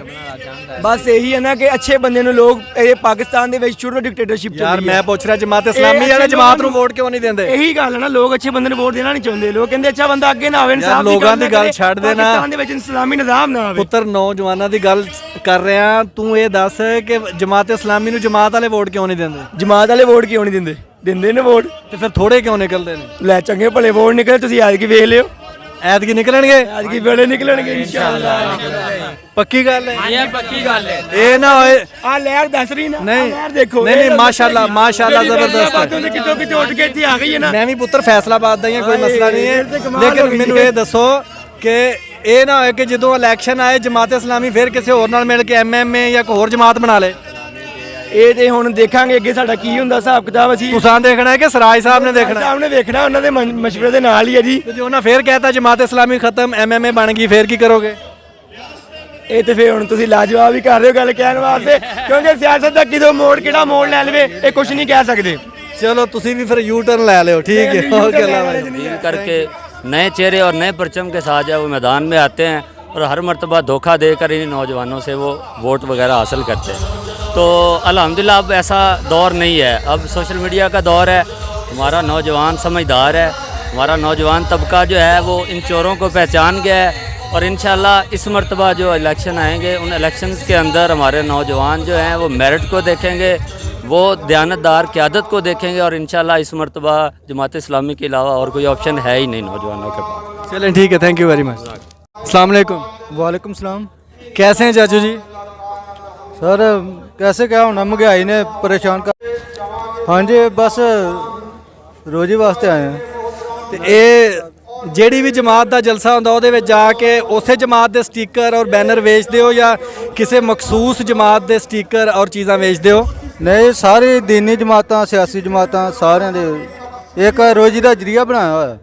ਬਸ ਇਹੀ ਹੈ ਨਾ ਕਿ ਅੱਛੇ ਬੰਦੇ ਨੂੰ ਲੋਕ, ਇਹ ਪਾਕਿਸਤਾਨ ਦੇ ਵਿੱਚ ਸ਼ੁਰੂ ਤੋਂ ਡਿਕਟੇਟਰਸ਼ਿਪ ਚੱਲੀ ਯਾਰ ਮੈਂ ਪੁੱਛ ਰਿਹਾ ਜਮਾਤ ਇਸਲਾਮੀ ਵਾਲੇ ਜਮਾਤ ਨੂੰ ਵੋਟ ਕਿਉਂ ਨਹੀਂ ਦਿੰਦੇ? ਇਹੀ ਗੱਲ ਹੈ ਨਾ, ਲੋਕ ਅੱਛੇ ਬੰਦੇ ਨੂੰ ਵੋਟ ਦੇਣਾ ਨਹੀਂ ਚਾਹੁੰਦੇ। ਲੋਕ ਕਹਿੰਦੇ ਅੱਛਾ ਬੰਦਾ ਅੱਗੇ ਨਾ ਆਵੇ, ਇਨਸਾਫ ਦੀ ਲੋਕਾਂ ਦੀ ਗੱਲ ਛੱਡ ਦੇਣਾ, ਪਾਕਿਸਤਾਨ ਦੇ ਵਿੱਚ ਇਸਲਾਮੀ ਨਿਜ਼ਾਮ ਨਾ ਆਵੇ। ਪੁੱਤਰ ਨੌਜਵਾਨਾਂ ਦੀ ਗੱਲ ਕਰ ਰਿਹਾ, ਤੂੰ ਇਹ ਦੱਸ ਕਿ ਜਮਾਤ ਇਸਲਾਮੀ ਨੂੰ ਜਮਾਤ ਵਾਲੇ ਵੋਟ ਕਿਉਂ ਨਹੀਂ ਦਿੰਦੇ? ਜਮਾਤ ਵਾਲੇ ਵੋਟ ਕਿਉਂ ਨਹੀਂ ਦਿੰਦੇ? ਦਿੰਦੇ ਨੇ ਵੋਟ, ਤੇ ਫਿਰ ਥੋੜੇ ਕਿਉਂ ਨਿਕਲਦੇ ਨੇ? ਲੈ ਚੰਗੇ ਭਲੇ ਵੋਟ ਨਿਕਲੇ, ਤੁਸੀਂ ਐਤਕੀ ਵੇਖ ਲਿਓ, ਐਤਕੀ ਨਿਕਲਣਗੇ, ਐਤਕੀ ਵੇਲੇ ਨਿਕਲਣਗੇ ਇਨਸ਼ਾਅੱਲਾ। ਪੱਕੀ ਗੱਲ ਹੈ, ਇਹ ਪੱਕੀ ਗੱਲ ਹੈ। ਇਹ ਨਾ ਹੋਏ ਆ ਲਹਿਰ ਦੱਸ ਰਹੀ ਨਾ, ਨਹੀਂ ਲਹਿਰ ਦੇਖੋ। ਨਹੀਂ ਮਾਸ਼ਾਅੱਲਾ ਮਾਸ਼ਾਅੱਲਾ ਜ਼ਬਰਦਸਤ ਹੈ। ਕਿਤੋਂ ਕਿਤੋਂ ਉੱਠ ਕੇ ਇੱਥੇ ਆ ਗਈ ਹੈ ਨਾ। ਮੈਂ ਵੀ ਪੁੱਤਰ ਫੈਸਲਾਬਾਦ ਦਾ ਹੀ ਹਾਂ, ਕੋਈ ਮਸਲਾ ਨਹੀਂ ਹੈ, ਲੇਕਿਨ ਮੈਨੂੰ ਇਹ ਦੱਸੋ ਕਿ ਇਹ ਨਾ ਹੋਏ ਕਿ ਜਦੋਂ ਇਲੈਕਸ਼ਨ ਆਏ ਜਮਾਤ ਇਸਲਾਮੀ ਫਿਰ ਕਿਸੇ ਹੋਰ ਨਾਲ ਮਿਲ ਕੇ ਐਮਐਮਏ ਜਾਂ ਕੋਈ ਹੋਰ ਜਮਾਤ ਬਣਾ ਲੇ। ਇਹ ਤੇ ਹੁਣ ਦੇਖਾਂਗੇ ਅੱਗੇ ਸਾਡਾ ਕੀ ਹੁੰਦਾ ਹਿਸਾਬ ਕਿਤਾਬ। ਅਸੀਂ ਤੁਸੀਂ ਦੇਖਣਾ ਹੈ ਕਿ ਸਰਾਜ ਸਾਹਿਬ ਨੇ ਦੇਖਣਾ? ਸਾਹਿਬ ਨੇ ਵੇਖਣਾ, ਉਹਨਾਂ ਦੇ ਮਸ਼ਵਰੇ ਦੇ ਨਾਲ ਹੀ ਹੈ ਜੀ। ਤੇ ਜੇ ਉਹਨਾਂ ਫੇਰ ਕਹਿਤਾ ਜਮਾਤ ਇਸਲਾਮੀ ਖਤਮ, ਐਮਐਮਏ ਬਣ ਗਈ, ਫੇਰ ਕੀ ਕਰੋਗੇ? ਇਹ ਤੇ ਫੇਰ ਹੁਣ ਤੁਸੀਂ ਲਾਜਵਾਬ ਹੀ ਕਰ ਰਹੇ ਹੋ ਗੱਲ ਕਹਿਣ ਵਾਸਤੇ, ਕਿਉਂਕਿ ਸਿਆਸਤ ਦਾ ਕਿਦੋਂ ਮੋੜ ਕਿਹੜਾ ਮੋੜ ਲੈ ਲਵੇ ਇਹ ਕੁਝ ਨਹੀਂ ਕਹਿ ਸਕਦੇ। ਚਲੋ ਤੁਸੀਂ ਵੀ ਫਿਰ ਯੂ ਟਰਨ ਲੈ ਲਿਓ, ठीक है। ओके डील करके नए चेहरे और नए परचम के साथ जो वो मैदान में आते हैं और हर मर्तबा धोखा देकर इन नौजवानों से वो वोट वगैरह हासिल करते हैं। तो अल्हम्दुलिल्लाह अब ऐसा दौर नहीं है, अब सोशल मीडिया का दौर है। हमारा नौजवान समझदार है, हमारा नौजवान तबका जो है वो इन चोरों को पहचान गया है और इंशाल्लाह इस मर्तबा जो इलेक्शन आएंगे उन इलेक्शंस के अंदर हमारे नौजवान जो हैं वो मेरिट को देखेंगे, वो दयानतदार क़यादत को देखेंगे और इंशाल्लाह इस मर्तबा जमात इस्लामी के अलावा और कोई ऑप्शन है ही नहीं नौजवानों के पास। चलें ठीक है, थैंक यू वेरी मच। अस्सलाम वालेकुम। वालेकुम सलाम। कैसे हैं चाचू जी? सर कैसे क्या होना, महंगाई ने परेशान कर। हाँ जी बस रोजी वास्ते आए हैं। ਤੇ ਇਹ ਜਿਹੜੀ ਵੀ ਜਮਾਤ ਦਾ ਜਲਸਾ ਹੁੰਦਾ ਉਹਦੇ ਵਿੱਚ ਜਾ ਕੇ ਉਸੇ ਜਮਾਤ ਦੇ ਸਟicker ਔਰ ਬੈਨਰ ਵੇਚਦੇ ਹੋ ਜਾਂ ਕਿਸੇ ਮਖਸੂਸ ਜਮਾਤ ਦੇ ਸਟicker ਔਰ ਚੀਜ਼ਾਂ ਵੇਚਦੇ ਹੋ? नहीं सारी दीनी जमातां सियासी जमातां सारिਆਂ ਦੇ ਇੱਕ ਰੋਜੀ ਦਾ ਜਰੀਆ ਬਣਾਇਆ ਹੋਇਆ।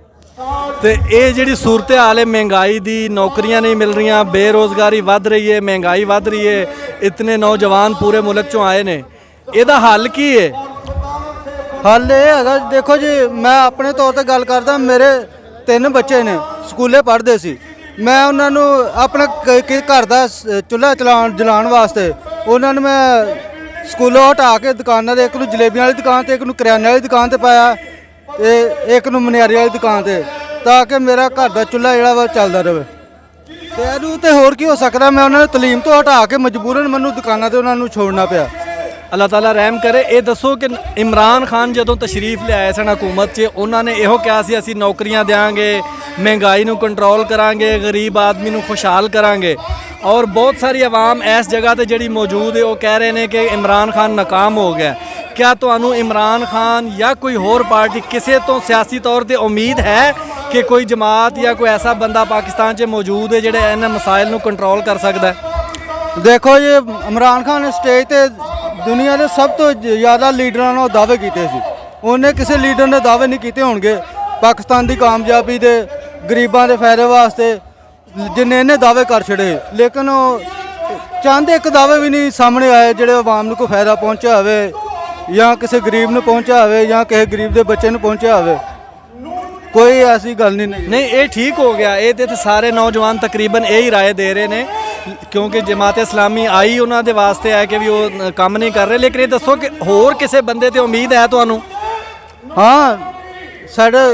ਤੇ ਇਹ ਜਿਹੜੀ ਸੂਰਤ ਹਾਲ ਹੈ ਮਹਿੰਗਾਈ ਦੀ, ਨੌਕਰੀਆਂ ਨਹੀਂ ਮਿਲ ਰਹੀਆਂ, ਬੇਰੋਜ਼ਗਾਰੀ ਵੱਧ ਰਹੀ ਹੈ, ਮਹਿੰਗਾਈ ਵੱਧ ਰਹੀ ਹੈ, ਇਤਨੇ ਨੌਜਵਾਨ ਪੂਰੇ ਮੁਲਕ ਚੋਂ ਆਏ ਨੇ, ਇਹਦਾ ਹੱਲ ਕੀ ਹੈ? ਹੱਲ ਇਹ ਹੈਗਾ, ਦੇਖੋ ਜੀ ਮੈਂ ਆਪਣੇ ਤੌਰ ਤੇ ਗੱਲ ਕਰਦਾ, ਮੇਰੇ 3 ਬੱਚੇ ਨੇ ਸਕੂਲੇ ਪੜ੍ਹਦੇ ਸੀ, ਮੈਂ ਉਹਨਾਂ ਨੂੰ ਆਪਣਾ ਘਰ ਦਾ ਚੁੱਲ੍ਹਾ ਜਲਾਉਣ ਵਾਸਤੇ ਉਹਨਾਂ ਨੂੰ ਮੈਂ ਸਕੂਲੋਂ ਹਟਾ ਕੇ ਦੁਕਾਨਾਂ ਦੇ, ਇੱਕ ਨੂੰ ਜਲੇਬੀਆਂ ਵਾਲੀ ਦੁਕਾਨ ਤੇ, ਇੱਕ ਨੂੰ ਕਰਿਆਨੇ ਵਾਲੀ ਦੁਕਾਨ ਤੇ ਪਾਇਆ ਤੇ ਇੱਕ ਨੂੰ ਮਨਿਆਰੀ ਵਾਲੀ ਦੁਕਾਨ ਤੇ, ਤਾਂ ਕਿ ਮੇਰਾ ਘਰ ਦਾ ਚੁੱਲ੍ਹਾ ਜਿਹੜਾ ਵਾ ਚੱਲਦਾ ਰਹੇ। ਤੇ ਇਹਨੂੰ ਤੇ ਹੋਰ ਕੀ ਹੋ ਸਕਦਾ, ਮੈਂ ਉਹਨਾਂ ਨੂੰ ਤਾਲੀਮ ਤੋਂ ਹਟਾ ਕੇ ਮਜਬੂਰਨ ਮੈਨੂੰ ਦੁਕਾਨਾਂ ਤੇ ਉਹਨਾਂ ਨੂੰ ਛੋੜਨਾ ਪਿਆ। ਅੱਲਾਹ ਤਾਲਾ ਰਹਿਮ ਕਰੇ। ਇਹ ਦੱਸੋ ਕਿ ਇਮਰਾਨ ਖਾਨ ਜਦੋਂ ਤਸ਼ਰੀਫ ਲਿਆਏ ਸਨ ਹਕੂਮਤ 'ਚ, ਉਹਨਾਂ ਨੇ ਇਹੋ ਕਿਹਾ ਸੀ ਅਸੀਂ ਨੌਕਰੀਆਂ ਦੇਵਾਂਗੇ, ਮਹਿੰਗਾਈ ਨੂੰ ਕੰਟਰੋਲ ਕਰਾਂਗੇ, ਗਰੀਬ ਆਦਮੀ ਨੂੰ ਖੁਸ਼ਹਾਲ ਕਰਾਂਗੇ, ਔਰ ਬਹੁਤ ਸਾਰੀ ਆਵਾਮ ਇਸ ਜਗ੍ਹਾ ਤੇ ਜਿਹੜੀ ਮੌਜੂਦ ਹੈ ਉਹ ਕਹਿ ਰਹੇ ਨੇ ਕਿ ਇਮਰਾਨ ਖਾਨ ਨਾਕਾਮ ਹੋ ਗਿਆ। क्या ਤੁਹਾਨੂੰ इमरान खान या कोई होर पार्टी किसी तो सियासी तौर पर उम्मीद है कि कोई जमात या कोई ऐसा बंदा पाकिस्तान च मौजूद है जिहड़े इन्हां मसाइल नूं कंट्रोल कर सकदा है? देखो जी इमरान खान ने स्टेज ते दुनिया के सब तो ज़्यादा लीडरां नाल दावे कीते सी, उन्हें किसी लीडर ने दावे नहीं कीते होणगे पाकिस्तान की कामयाबी दे, गरीबां दे फायदे वास्ते, जिन्ने इन्हें दावे कर छड़े, लेकिन चाहते एक दावे भी नहीं सामने आए जिहड़े आवाम नूं कोई फायदा पहुँचा होवे या किसी गरीब ने पहुँचा होवे या किसी गरीब के बच्चे ने पहुँचा होवे, कोई ऐसी गल नहीं। ये ठीक हो गया, ये तो सारे नौजवान तकरीबन यही राय दे रहे हैं क्योंकि जमात इस्लामी आई उन्होंने वास्ते है कि भी वो काम नहीं कर रहे। लेकिन ये दसो कि होर किसी बंदे ते उम्मीद है तुहानू? हाँ साढ़े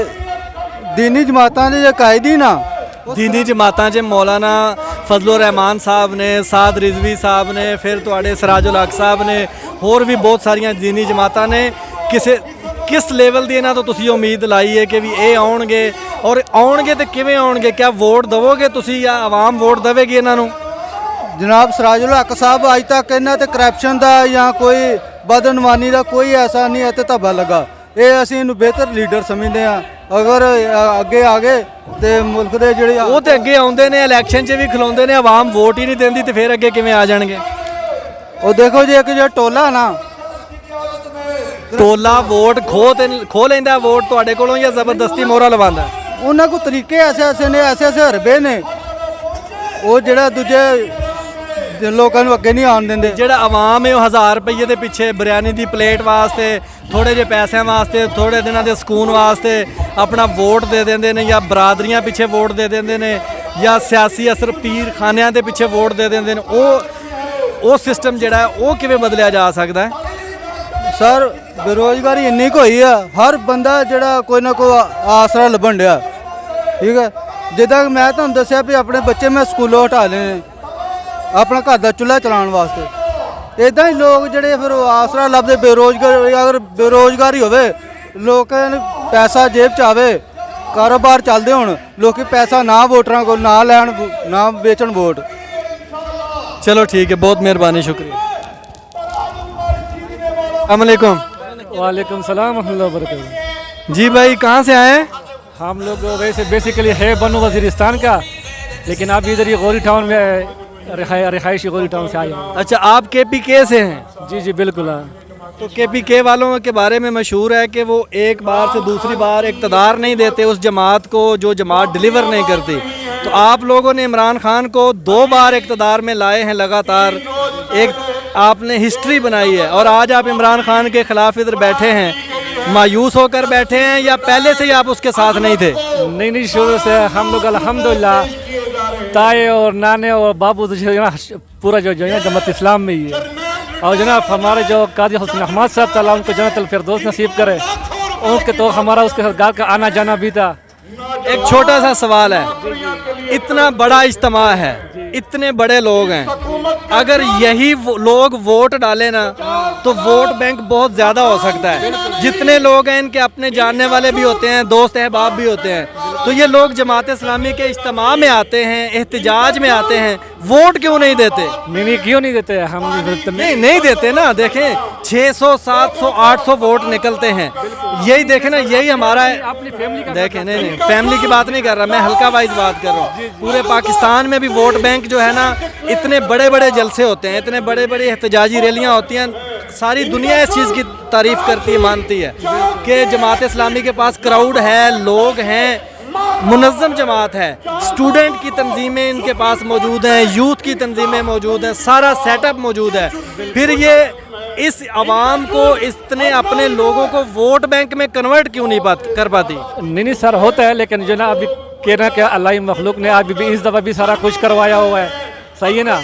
दीनी जमातां दे जे कायदीन आ दीनी जमातां च मौलाना फजलुर रहमान साहब ने, साद रिजवी साहब ने, फिर तुहाडे सिराजुल हक साहब ने, होर भी बहुत सारियां दीनी जमातां ने। किस लेवल ਦੀ ਇਹਨਾਂ ਤੋਂ ਤੁਸੀਂ ਉਮੀਦ ਲਾਈ ਹੈ ਕਿ ਵੀ ਇਹ ਆਉਣਗੇ, ਔਰ ਆਉਣਗੇ ਤੇ ਕਿਵੇਂ ਆਉਣਗੇ? ਕਿਆ ਵੋਟ ਦਵੋਗੇ ਤੁਸੀਂ ਜਾਂ ਆਵਾਮ ਵੋਟ ਦੇਵੇਗੀ ਇਹਨਾਂ ਨੂੰ? जनाब सिराजुल हक साहब अज तक इन्हों ते करप्शन का या कोई बदनवानी का कोई ऐसा नहीं है धब्बा लगा। ये असीं इहनूं बेहतर लीडर समझते हैं। अगर अगे आ गए तो मुल्क के जिहड़े ਉਹ ਤੇ ਅੱਗੇ ਆਉਂਦੇ ਨੇ, ਇਲੈਕਸ਼ਨ 'ਚ ਵੀ ਖਲੋਂਦੇ ਨੇ, ਆਵਾਮ ਵੋਟ ਹੀ ਨਹੀਂ ਦਿੰਦੀ ਤੇ ਫਿਰ ਅੱਗੇ ਕਿਵੇਂ ਆ ਜਾਣਗੇ? वो देखो जी एक जो टोला ना ਟੋਲਾ ਵੋਟ ਖੋ ਲੈਂਦਾ ਵੋਟ ਤੁਹਾਡੇ ਕੋਲੋਂ ਜਾਂ ਜ਼ਬਰਦਸਤੀ ਮੋਹਰਾ ਲਵਾਉਂਦਾ? उन्होंने को तरीके ऐसे ऐसे ने, ऐसे ऐसे हरबे ने, वो जिहड़ा दूजे लोगों को अगे नहीं आन देंगे। ਜਿਹੜਾ ਆਵਾਮ ਹੈ ਉਹ 1000 ਰੁਪਏ ਦੇ ਪਿੱਛੇ ਬਿਰਿਆਨੀ ਦੀ ਪਲੇਟ ਵਾਸਤੇ, ਥੋੜੇ ਜਿਹੇ ਪੈਸਿਆਂ ਵਾਸਤੇ, ਥੋੜੇ ਦਿਨਾਂ ਦੇ ਸਕੂਨ ਵਾਸਤੇ ਆਪਣਾ ਵੋਟ ਦੇ ਦਿੰਦੇ ਨੇ, ਜਾਂ ਬਰਾਦਰੀਆਂ ਪਿੱਛੇ ਵੋਟ ਦੇ ਦਿੰਦੇ ਨੇ, ਜਾਂ ਸਿਆਸੀ ਅਸਰ ਪੀਰ ਖਾਨਿਆਂ ਦੇ ਪਿੱਛੇ ਵੋਟ ਦੇ ਦਿੰਦੇ ਨੇ। ਉਹ ਸਿਸਟਮ ਜਿਹੜਾ ਉਹ ਕਿਵੇਂ ਬਦਲਿਆ ਜਾ ਸਕਦਾ ਹੈ? सर बेरोजगारी इन्नी को हुई है, हर बंदा जड़ा कोई ना कोई आसरा लभन दिया। ठीक है, जिदा मैं तुहानूं दस्सिया भी अपने बच्चे मैं स्कूलों हटा लेने अपना घर का चूल्हा चलाने वास्ते। इदां ही लोग जड़े फिर आसरा लभदे बेरोजगारी। अगर बेरोजगारी होवे, लोकां नूं पैसा जेब च आवे, कारोबार चलदे होण, लोकी पैसा ना वोटरां कोल ना लैण, ना बेचण वोट। चलो ठीक है, बहुत मेहरबानी, शुक्रिया। अस्सलामुअलैकुम। वालेकुम सलाम रहमतुल्लाहि व बरकातहू। जी भाई, कहाँ से आए हैं? हम लोग वैसे बेसिकली है बनो वजीरिस्तान का, लेकिन आप इधर ही गौरी टाउन में रिहायशी गौरी टाउन से आए हैं। अच्छा, आप KPK से हैं? जी जी बिल्कुल। तो KPK वालों के बारे में मशहूर है कि वो एक बार से दूसरी बार इक़्तिदार नहीं देते उस जमात को जो जमात डिलीवर नहीं करती। तो आप लोगों ने इमरान खान को 2 बार इक़्तिदार में लाए हैं लगातार, एक आपने हिस्ट्री बनाई है, और आज आप इमरान खान के ख़िलाफ़ इधर बैठे हैं, मायूस होकर बैठे हैं या पहले से ही आप उसके साथ नहीं थे? नहीं, शुरू से हम लोग अल्हम्दुलिल्लाह ताए और नाने और बाबू जो है ना पूरा जो है ना जमात इस्लाम में ही है। और जनाब हमारे जो काजी हुसैन अहमद साहब ताला उनको जन्नतुल फिरदौस नसीब करे, उनके तो हमारा उसके साथ घर का आना जाना भी था। एक छोटा सा सवाल है, इतना बड़ा इज्तिमा है, इतने बड़े लोग हैं, अगर यही लोग वोट डाले ना तो वोट बैंक बहुत ज़्यादा हो सकता है। जितने लोग हैं इनके अपने जानने वाले भी होते हैं, दोस्त अहबाब भी होते हैं, तो ये लोग जमात इस्लामी के इज्तिमा में आते हैं, एहतजाज में आते हैं, वोट क्यों नहीं देते? नहीं क्यों नहीं देते? हम नहीं देते ना। देखें 600 700 800 वोट निकलते हैं, यही देखें ना, यही हमारा है। अपनी फैमिली का देखें, नहीं फैमिली की बात नहीं कर रहा मैं, हल्का वाइज बात कर रहा हूँ। पूरे पाकिस्तान में भी वोट बैंक जो है ना, इतने बड़े बड़े जलसे होते हैं, इतने बड़े बड़े एहतजाजी रैलियाँ होती हैं, सारी दुनिया इस चीज़ की तारीफ़ करती है, मानती है कि जमात इस्लामी के पास क्राउड है, लोग हैं, मुनज़्ज़म जमात है, स्टूडेंट की तंजीमें इनके पास मौजूद हैं, यूथ की तंजीमें मौजूद हैं, सारा सेटअप मौजूद है। फिर ये इस आवाम को, इतने अपने लोगों को वोट बैंक में कन्वर्ट क्यों नहीं कर पाती? नहीं सर होता है, लेकिन जो ना अभी कहना क्या अल्लाह मखलूक ने अभी भी इस दफ़ा भी सारा कुछ करवाया हुआ है, सही है ना।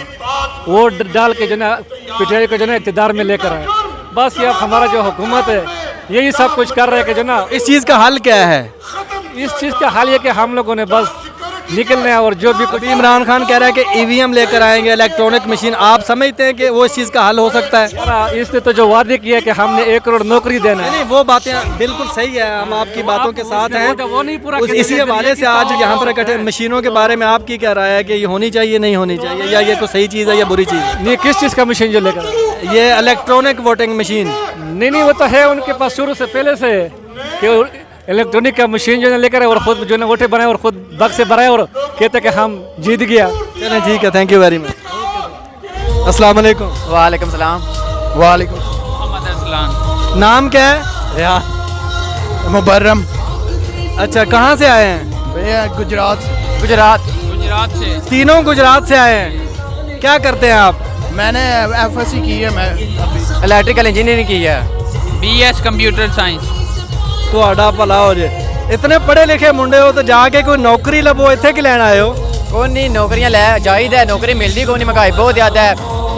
वोट डाल के जो ना पिटाई को जो ना इक़्तिदार में लेकर आए, बस ये हमारा जो हुकूमत है यही सब कुछ कर रहे हैं कि जो ना। इस चीज़ का हल क्या है? इस चीज़ का हाल ये कि हम लोगों ने बस निकलना है, और जो भी कुछ इमरान खान कह रहा है कि EVM लेकर आएंगे, इलेक्ट्रॉनिक मशीन, आप समझते हैं कि वो इस चीज़ का हल हो सकता है? इसने तो जो वादे किया कि हमने 1 करोड़ नौकरी देना है। नहीं, वो बातें बिल्कुल सही है, हम आपकी बातों के साथ हैं। वो नहीं पूरा इसी हवाले से आज यहाँ पर इकट्ठे, मशीनों के बारे में आपकी क्या राय है कि ये होनी चाहिए नहीं होनी चाहिए, या ये कोई सही चीज़ है या बुरी चीज़ है? नहीं, किस चीज़ का मशीन जो लेकर? ये इलेक्ट्रॉनिक वोटिंग मशीन। नहीं वो तो है उनके पास शुरू से पहले से कि इलेक्ट्रॉनिक का मशीन जो है लेकर और खुद जो है वोटे बनाए और खुद बग से भराए और कहते कि हम जीत गया। चलें ठीक है, थैंक यू वेरी मच। अस्सलाम वालेकुम। वालेकुम सलाम। वालेकुम। नाम क्या है? रेहान। मुबर्रम। अच्छा, कहाँ से आए हैं? भैया गुजरात से। तीनों गुजरात से आए हैं, क्या करते हैं आप? मैंने FSC की है, मैं इलेक्ट्रिकल इंजीनियरिंग की है। BS computer science. तो आड़ा भला हो जाए, इतने पढ़े लिखे मुंडे हो तो जाके कोई नौकरी लभो, इत्थे कि लैन आए हो? कोई नहीं, नौकरियां लै चाहिए, नौकरी मिलती कोई नहीं, महंगाई बहुत ज़्यादा है।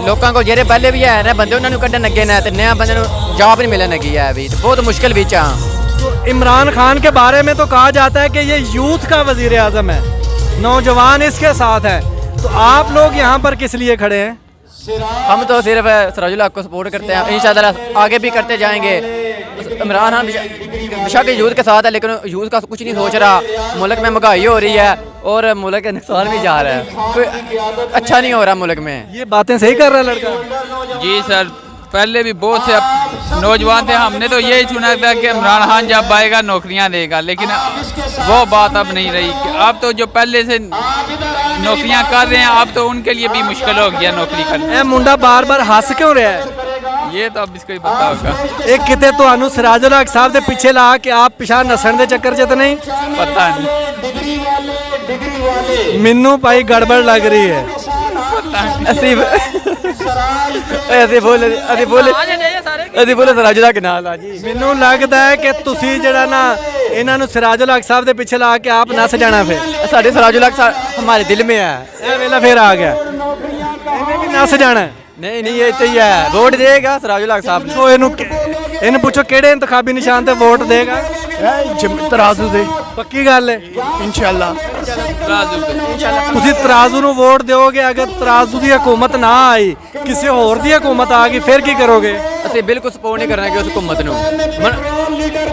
लोगों को जेरे पहले भी है ना बंदे उन्होंने कड्ढन लगे ना, तो नया बंदे जॉब नहीं मिलने लगी है अभी, तो बहुत मुश्किल भी तो इमरान खान के बारे में तो कहा जाता है कि ये यूथ का वजीर आज़म है, नौजवान इसके साथ हैं, तो आप लोग यहाँ पर किस लिए खड़े हैं? हम तो सिर्फ सराजुल हक को सपोर्ट करते हैं, इंशाल्लाह आगे भी करते जाएंगे। इमरान खान बेशक यूथ के साथ है, लेकिन यूथ का कुछ नहीं सोच रहा। मुल्क में महंगाई हो रही है और मुल्क का नुकसान भी जा रहा है, कोई अच्छा नहीं हो रहा मुल्क में। ये बातें सही कर रहा है लड़का? जी सर, पहले भी बहुत से नौजवान थे, हमने तो यही सुना था कि इमरान खान जब आएगा नौकरियां देगा, लेकिन वो बात अब नहीं रही। अब तो जो पहले से नौकरियां कर रहे हैं, अब तो उनके लिए भी मुश्किल हो गया नौकरी करना। ए मुंडा बार बार हंस क्यों रहा है? ये तो अब इसको ही पता होगा। एक किते तो सिराजुल हक साहब के पीछे ला के आप पिछा नसण के चक्कर च तो नहीं? पता नहीं, मिन्नू भाई गड़बड़ लग रही है। ਮੈਨੂੰ ਲੱਗਦਾ ਹੈ ਕਿ ਤੁਸੀਂ ਜਿਹੜਾ ਨਾ ਇਹਨਾਂ ਨੂੰ ਸਿਰਾजुल हक साहब ਦੇ ਪਿੱਛੇ ਲਾ ਕੇ ਆਪ ਨਸ ਜਾਣਾ ਫਿਰ। साढ़े सराजुल हक हमारे दिल में है। ਇਹ ਵੇਲਾ ਫਿਰ ਆ ਗਿਆ, ਇਹਨੇ ਵੀ ਨਸ ਜਾਣਾ। नहीं नहीं, ये तो ही है, वोट देगा सराजुल हक साहब। ਸੋ ਇਹਨੂੰ ਪੁੱਛੋ ਕਿਹੜੇ ਇੰਤਖਾਬੀ ਨਿਸ਼ਾਨ ਤੇ ਵੋਟ ਦੇਗਾ? ਤਰਾਜ਼ੂ ਦੇ। ਪੱਕੀ ਗੱਲ ਹੈ? ਇਨਸ਼ਾਅੱਲਾ। ਤੁਸੀਂ ਤਰਾਜ਼ੂ ਨੂੰ ਵੋਟ ਦਿਓਗੇ? ਅਗਰ ਤਰਾਜ਼ੂ ਦੀ ਹਕੂਮਤ ਨਾ ਆਈ, ਕਿਸੇ ਹੋਰ ਦੀ ਹਕੂਮਤ ਆ ਗਈ, ਫਿਰ ਕੀ ਕਰੋਗੇ? ਅਸੀਂ ਬਿਲਕੁਲ ਸਪੋਰਟ ਨਹੀਂ ਕਰਨਾ ਕਿ ਉਸ ਹਕੂਮਤ ਨੂੰ।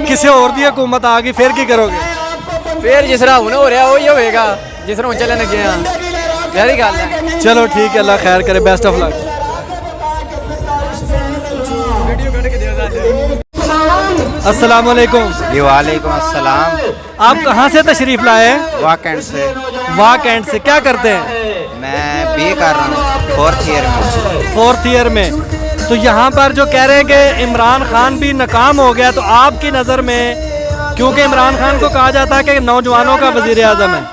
ਕਿਸੇ ਹੋਰ ਦੀ ਹਕੂਮਤ ਆ ਗਈ, ਫਿਰ ਕੀ ਕਰੋਗੇ? ਫਿਰ ਜਿਸ ਤਰ੍ਹਾਂ ਹੁਣ ਹੋ ਰਿਹਾ ਉਹੀ ਹੋਵੇਗਾ, ਜਿਸ ਤਰ੍ਹਾਂ ਹੁਣ ਚੱਲਣ ਲੱਗੇ ਆ। ਯਾਰੀ ਗੱਲ ਹੈ। ਚਲੋ ਠੀਕ ਹੈ, ਅੱਲਾ ਖੈਰ करे, बेस्ट ऑफ लक। अस्सलाम वालेकुम। जी वालेकुम अस्सलाम। आप कहाँ से तशरीफ़ लाए हैं? वाह कैंट से। वाह कैंट से। क्या करते हैं? मैं बीए कर रहा हूँ, 4th ईयर में। 4th ईयर में। तो यहाँ पर जो कह रहे हैं कि इमरान खान भी नाकाम हो गया, तो आपकी नज़र में, क्योंकि इमरान खान को कहा जाता है कि नौजवानों का वज़ीर आज़म है,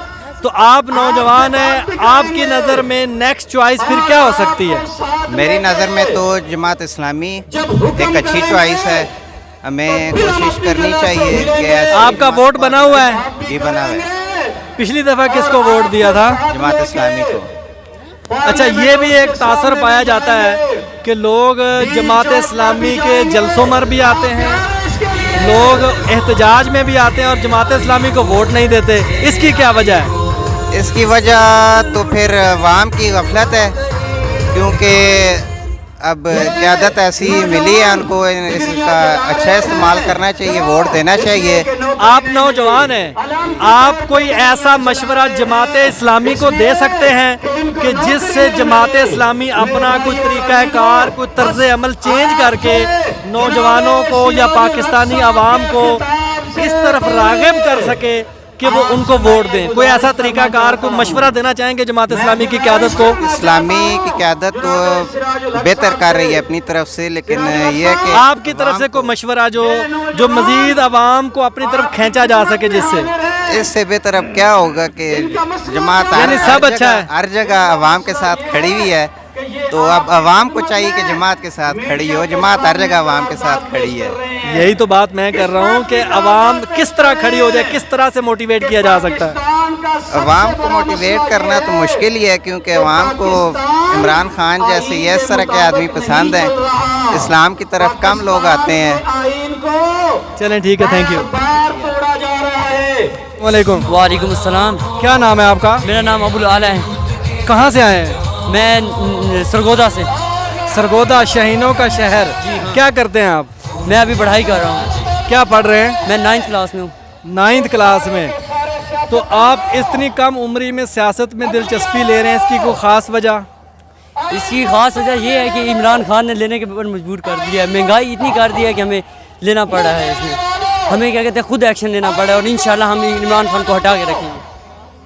तो आप नौजवान हैं, आपकी नज़र में नेक्स्ट चॉइस फिर क्या हो सकती है? मेरी नज़र में तो जमात इस्लामी एक अच्छी चॉइस है। हमें कोशिश करनी चाहिए कि आपका वोट बना हुआ है? जी बना हुआ है। पिछली दफ़ा किसको वोट दिया था? जमात इस्लामी को। अच्छा, ये भी एक तासर पाया जाता है कि लोग जमात इस्लामी के जलसों में भी आते हैं, लोग एहतजाज में भी आते हैं और जमात इस्लामी को वोट नहीं देते। इसकी क्या वजह है? इसकी वजह तो फिर अवाम की गफलत है, क्योंकि अब क़यादत ऐसी मिली है उनको, इसका अच्छा इस्तेमाल करना चाहिए, वोट देना चाहिए। आप नौजवान हैं, आप कोई ऐसा मशवरा जमात इस्लामी को दे सकते हैं कि जिससे जमात इस्लामी अपना कोई तरीक़ाकार, कोई तर्ज़ अमल चेंज करके नौजवानों को या पाकिस्तानी आवाम को इस तरफ राग़िब कर सके कि वो उनको वोट दें? कोई ऐसा तरीक़ाकार को मशवरा देना चाहेंगे जमात इस्लामी की क़यादत को? इस्लामी की क़यादत तो बेहतर कर रही है अपनी तरफ से, लेकिन ये है कि आपकी तरफ से कोई मशवरा जो मज़ीद आवाम को अपनी तरफ खींचा जा सके, जिससे इससे बेहतर अब क्या होगा कि जमात यानी सब अच्छा है, हर जगह अवाम के साथ खड़ी हुई है, तो अब अवाम को चाहिए कि जमात के साथ खड़ी हो। जमात हर जगह अवाम के साथ खड़ी है। यही तो बात मैं कर रहा हूँ कि अवाम किस तरह खड़ी हो जाए, किस तरह से मोटिवेट किया जा सकता है? अवाम को मोटिवेट करना तो मुश्किल ही है, क्योंकि अवाम को इमरान खान जैसे ये इस तरह के आदमी पसंद हैं, इस्लाम की तरफ कम लोग आते हैं। चलें ठीक है, थैंक यू। वालेकुम। वालेकुम अस्सलाम। क्या नाम है आपका? मेरा नाम अबुल आला है। कहाँ से आए हैं? मैं सरगोदा से। सरगोदा, शहीनों का शहर। क्या करते हैं आप? मैं अभी पढ़ाई कर रहा हूँ। क्या पढ़ रहे हैं? मैं 9th क्लास में हूँ। 9th क्लास में। तो आप इतनी कम उम्री में सियासत में दिलचस्पी ले रहे हैं, इसकी कोई ख़ास वजह? इसकी ख़ास वजह ये है कि इमरान खान ने लेने के ऊपर मजबूर कर दिया है। महंगाई इतनी कर दी है कि हमें लेना पड़ा है। इसमें हमें क्या कहते हैं, खुद एक्शन लेना पड़ा है, और इंशाल्लाह हम इमरान खान को हटा के रखेंगे।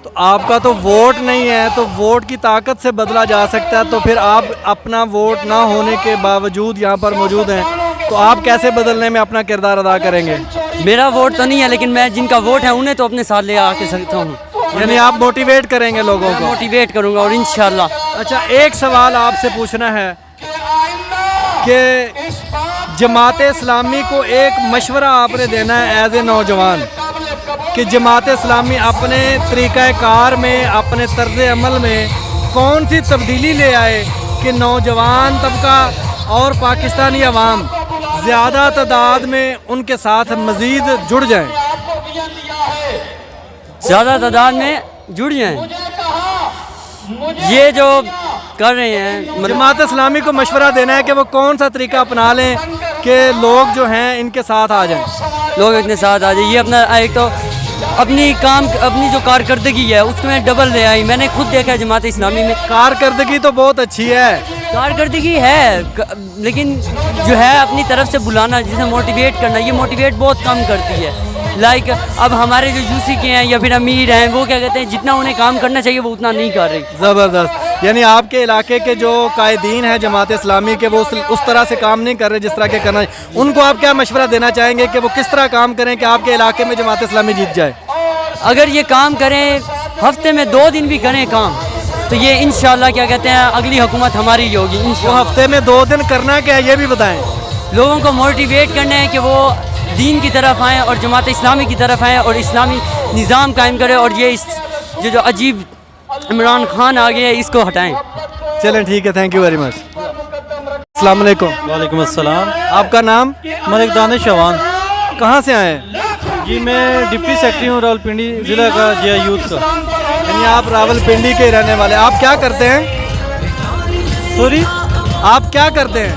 तो आपका तो वोट नहीं है, तो वोट की ताकत से बदला जा सकता है, तो फिर आप अपना वोट ना होने के बावजूद यहाँ पर मौजूद हैं, तो आप कैसे बदलने में अपना किरदार अदा करेंगे? मेरा वोट तो नहीं है, लेकिन मैं जिनका वोट है उन्हें तो अपने साथ ले आके सकता हूँ। यानी आप मोटिवेट करेंगे लोगों को? मोटिवेट करूँगा, और इंशाल्लाह। अच्छा, एक सवाल आपसे पूछना है कि जमात इस्लामी को एक मशवरा आपने देना है एज ए नौजवान, कि जमात इस्लामी अपने तरीक़ाकार में, अपने तर्ज़ अमल में कौन सी तब्दीली ले आए कि नौजवान तबका और पाकिस्तानी अवाम ज़्यादा तादाद में उनके साथ मज़ीद जुड़ जाएं? ज़्यादा तादाद में जुड़ जाएं। ये जो कर रहे हैं जमात इस्लामी को मशवरा देना है कि वो कौन सा तरीका अपना लें कि लोग जो हैं इनके साथ आ जाएं। लोग इतने साथ आ जाए। ये अपना एक तो अपनी जो कारकर्दगी है उसमें डबल ले आई। मैंने खुद देखा है जमात इस्लामी में कारकर्दगी तो बहुत अच्छी है, कारकर्दगी है, लेकिन जो है अपनी तरफ से बुलाना, जिसे मोटिवेट करना, ये मोटिवेट बहुत कम करती है। लाइक अब हमारे जो यूसी के हैं या फिर अमीर हैं वो क्या कहते हैं, जितना उन्हें काम करना चाहिए वो उतना नहीं कर रहे। ज़बरदस्त। यानी आपके इलाके के जो कायदीन हैं जमात इस्लामी के वो उस तरह से काम नहीं कर रहे जिस तरह के करना चाहिए। उनको आप क्या मशवरा देना चाहेंगे कि वो किस तरह काम करें कि आपके इलाके में जमात इस्लामी जीत जाए? अगर ये काम करें, हफ्ते में 2 दिन भी करें काम, तो ये इंशाल्लाह क्या कहते हैं अगली हुकूमत हमारी ही होगी। वो हफ्ते में 2 दिन करना क्या है ये भी बताएं। लोगों को मोटिवेट करना है कि वो दीन की तरफ आएँ और जमात इस्लामी की तरफ आएँ और इस्लामी निज़ाम कायम करें, और ये जो अजीब इमरान खान आ गया है इसको हटाएं। चलें ठीक है, थैंक यू वेरी मच। अस्सलाम वालेकुम। वालेकुम अस्सलाम। आपका नाम? मलिक दानिश शवान। कहाँ से आए हैं? जी मैं डिप्टी सेक्रेटरी हूँ रावलपिंडी ज़िला का जिया यूथ का। यानी आप रावलपिंडी के रहने वाले। आप क्या करते हैं? सॉरी, आप क्या करते हैं?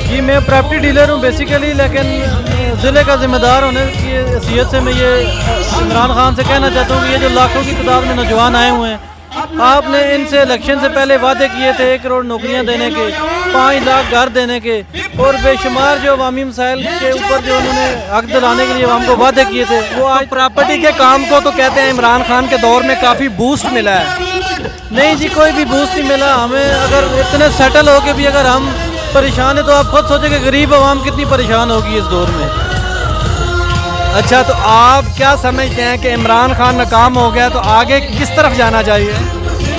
जी मैं प्रॉपर्टी डीलर हूँ बेसिकली, लेकिन ज़िले का ज़िम्मेदार होने की हैसियत से मैं ये इमरान खान से कहना चाहता हूँ कि ये जो लाखों की तादाद में नौजवान आए हुए हैं, आपने इनसे इलेक्शन से पहले वादे किए थे 1 करोड़ नौकरियां देने के, 5 लाख घर देने के, और बेशुमार जो अवामी मसाइल के ऊपर जो उन्होंने हक दिलाने के लिए हमको वादे किए थे, वो आज प्रॉपर्टी के काम को तो कहते हैं इमरान खान के दौर में काफ़ी बूस्ट मिला है। नहीं जी, कोई भी बूस्ट नहीं मिला हमें। अगर इतने सेटल हो के भी अगर हम परेशान है तो आप खुद सोचें कि गरीब आवाम कितनी परेशान होगी इस दौर में। अच्छा, तो आप क्या समझते हैं कि इमरान खान नाकाम हो गया तो आगे किस तरफ जाना चाहिए?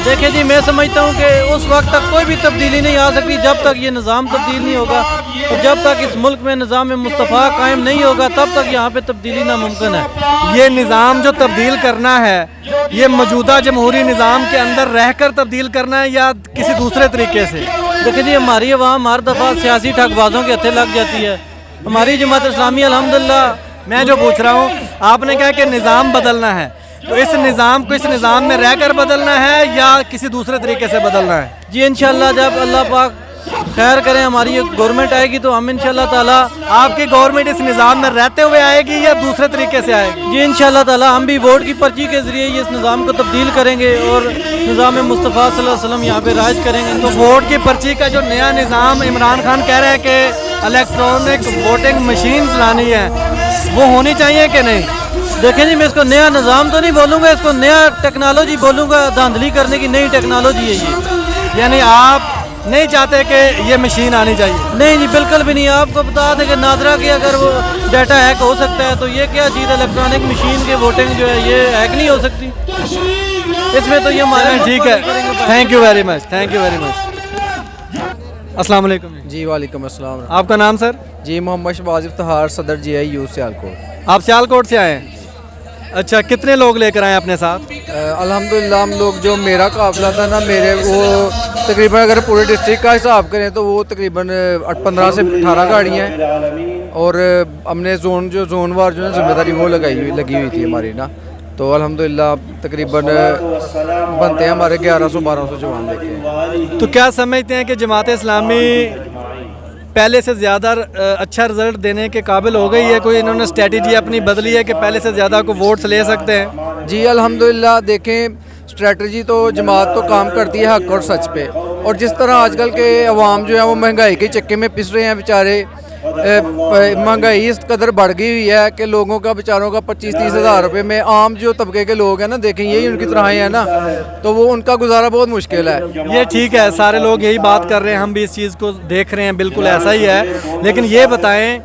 देखिए जी, मैं समझता हूँ कि उस वक्त तक कोई भी तब्दीली नहीं आ सकती जब तक ये निज़ाम तब्दील नहीं होगा, और जब तक इस मुल्क में निज़ाम मुस्तफ़ा कायम नहीं होगा तब तक यहाँ पे तब्दीली नामुमकिन है। ये निज़ाम जो तब्दील करना है, ये मौजूदा जमहूरी निज़ाम के अंदर रहकर तब्दील करना है या किसी दूसरे तरीके से? देखिए जी, हमारी अवाम हर दफ़ा सियासी ठगबाजों के हथे लग जाती है। हमारी जमात इस्लामी अल्हम्दुलिल्लाह, मैं जो पूछ रहा हूँ, आपने कहा कि निज़ाम बदलना है, तो इस निज़ाम को इस निज़ाम में रहकर बदलना है या किसी दूसरे तरीके से बदलना है? जी इंशाल्लाह जब अल्लाह पाक खैर करें हमारी ये गवर्नमेंट आएगी तो हम इंशाल्लाह ताला। आपकी गवर्नमेंट इस निज़ाम में रहते हुए आएगी या दूसरे तरीके से आएगी? जी इंशाल्लाह ताला हम भी वोट की पर्ची के ज़रिए इस निज़ाम को तब्दील करेंगे और निज़ाम मुस्तफ़ा सल्लल्लाहु अलैहि वसल्लम यहाँ पे राज करेंगे। तो वोट की पर्ची का जो नया निज़ाम इमरान खान कह रहे हैं कि इलेक्ट्रॉनिक वोटिंग मशीन लानी है, वो होनी चाहिए कि नहीं? देखिए जी, मैं इसको नया निज़ाम तो नहीं बोलूँगा, इसको नया टेक्नोलॉजी बोलूँगा। धांधली करने की नई टेक्नोलॉजी है ये। यानी आप नहीं चाहते कि ये मशीन आनी चाहिए? नहीं जी, बिल्कुल भी नहीं। आपको बता दें कि नादरा के अगर वो डाटा हैक हो सकता है तो ये क्या चीज़, इलेक्ट्रॉनिक मशीन के वोटिंग जो है ये हैक नहीं हो सकती। इसमें तो ये हमारे ठीक है, thank you very much, thank you very much. अस्सलाम वालेकुम। जी वालेकुम अस्सलाम। आपका नाम सर? जी मोहम्मद शहबाज इफ्तिखार, सदर GI यूथ सियालकोट। आप सियालकोट से आए हैं? अच्छा, कितने लोग लेकर आए अपने साथ? अल्हम्दुलिल्लाह हम लोग, जो मेरा काफ़िला था ना, मेरे वो तकरीबन अगर पूरे डिस्ट्रिक्ट का हिसाब करें तो वो तकरीबन 15 से 18 गाड़ियाँ हैं, और हमने जोन वार जो है जिम्मेदारी वो लगी हुई थी हमारी ना। तो अल्हम्दुलिल्लाह तकरीबन बनते हैं हमारे 1100-1200 जवान लेके हैं। तो क्या समझते हैं कि जमात इस्लामी पहले से ज़्यादा अच्छा रिज़ल्ट देने के काबिल हो गई है? कोई इन्होंने स्ट्रेटजी अपनी बदली है कि पहले से ज़्यादा को वोट्स ले सकते हैं? जी अल्हम्दुलिल्लाह, देखें स्ट्रेटजी तो जमात तो काम करती है हक और सच पे, और जिस तरह आजकल के अवाम जो है वो महंगाई के चक्के में पिस रहे हैं बेचारे। महंगाई इस कदर बढ़ गई हुई है कि लोगों का बेचारों का 25-30 हज़ार रुपये में, आम जो तबके के लोग हैं ना, देखें यही उनकी तरह हैं ना, तो वो उनका गुजारा बहुत मुश्किल है। ये ठीक है, सारे लोग यही बात कर रहे हैं, हम भी इस चीज़ को देख रहे हैं, बिल्कुल ऐसा ही है। लेकिन ये बताएं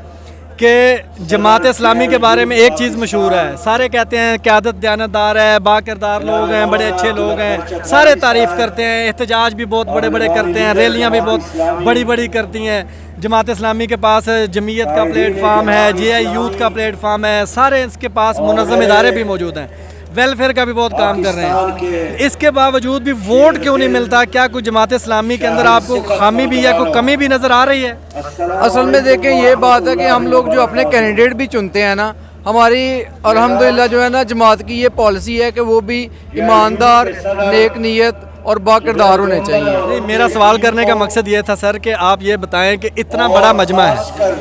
कि जमात इस्लामी के बारे में एक चीज़ मशहूर है, सारे कहते हैं क़यादत दयानतदार है, बाकिरदार लोग हैं, बड़े अच्छे लोग हैं, सारे तारीफ़ करते हैं, एहतजाज भी बहुत बड़े बड़े करते हैं, रैलियाँ भी बहुत बड़ी बड़ी करती हैं। जमात इस्लामी के पास जमीयत का प्लेटफार्म है, GI यूथ का प्लेटफार्म है, सारे इसके पास मुनज़्ज़म इदारे भी मौजूद हैं, वेलफेयर का भी बहुत काम कर रहे हैं। इसके बावजूद भी वोट क्यों नहीं मिलता? क्या कोई जमात इस्लामी के अंदर आपको खामी भी या कोई कमी भी नज़र आ रही है? असल में देखें ये बात है कि हम लोग जो अपने कैंडिडेट भी चुनते हैं ना, ہماری الحمدللہ جو ہے نا جماعت کی یہ پالیسی ہے کہ وہ بھی ایماندار، نیک نیت اور باکردار ہونے چاہیے. نہیں، میرا سوال کرنے کا مقصد یہ تھا سر کہ آپ یہ بتائیں کہ اتنا بڑا مجمع ہے،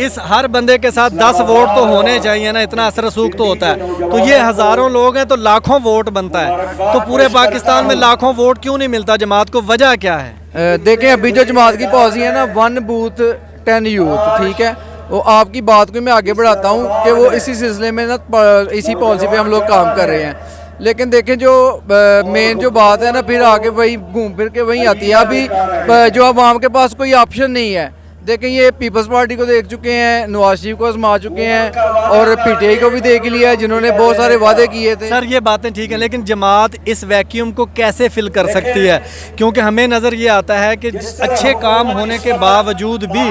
اس ہر بندے کے ساتھ 10 ووٹ تو ہونے چاہیے نا، اتنا اثر رسوخ تو ہوتا ہے، تو یہ ہزاروں لوگ ہیں تو لاکھوں ووٹ بنتا ہے، تو پورے پاکستان میں لاکھوں ووٹ کیوں نہیں ملتا جماعت کو؟ وجہ کیا ہے؟ دیکھیں ابھی جو جماعت کی پالیسی ہے نا 1 بوتھ 10 یوتھ، ٹھیک ہے، وہ آپ کی بات کو میں آگے بڑھاتا ہوں کہ وہ اسی سلسلے میں نا اسی پالیسی پہ ہم لوگ کام کر رہے ہیں. لیکن دیکھیں جو مین جو بات ہے نا پھر آگے وہی گھوم پھر کے وہیں آتی ہے. ابھی جو عوام کے پاس کوئی آپشن نہیں ہے. دیکھیں یہ پیپلز پارٹی کو دیکھ چکے ہیں، نواز شریف کو آزما چکے ہیں، اور پی ٹی آئی کو بھی دیکھ لیا ہے جنہوں نے بہت سارے وعدے کیے تھے. سر یہ باتیں ٹھیک ہیں، لیکن جماعت اس ویکیوم کو کیسے فل کر سکتی ہے؟ کیونکہ ہمیں نظر یہ آتا ہے کہ اچھے کام ہونے کے باوجود بھی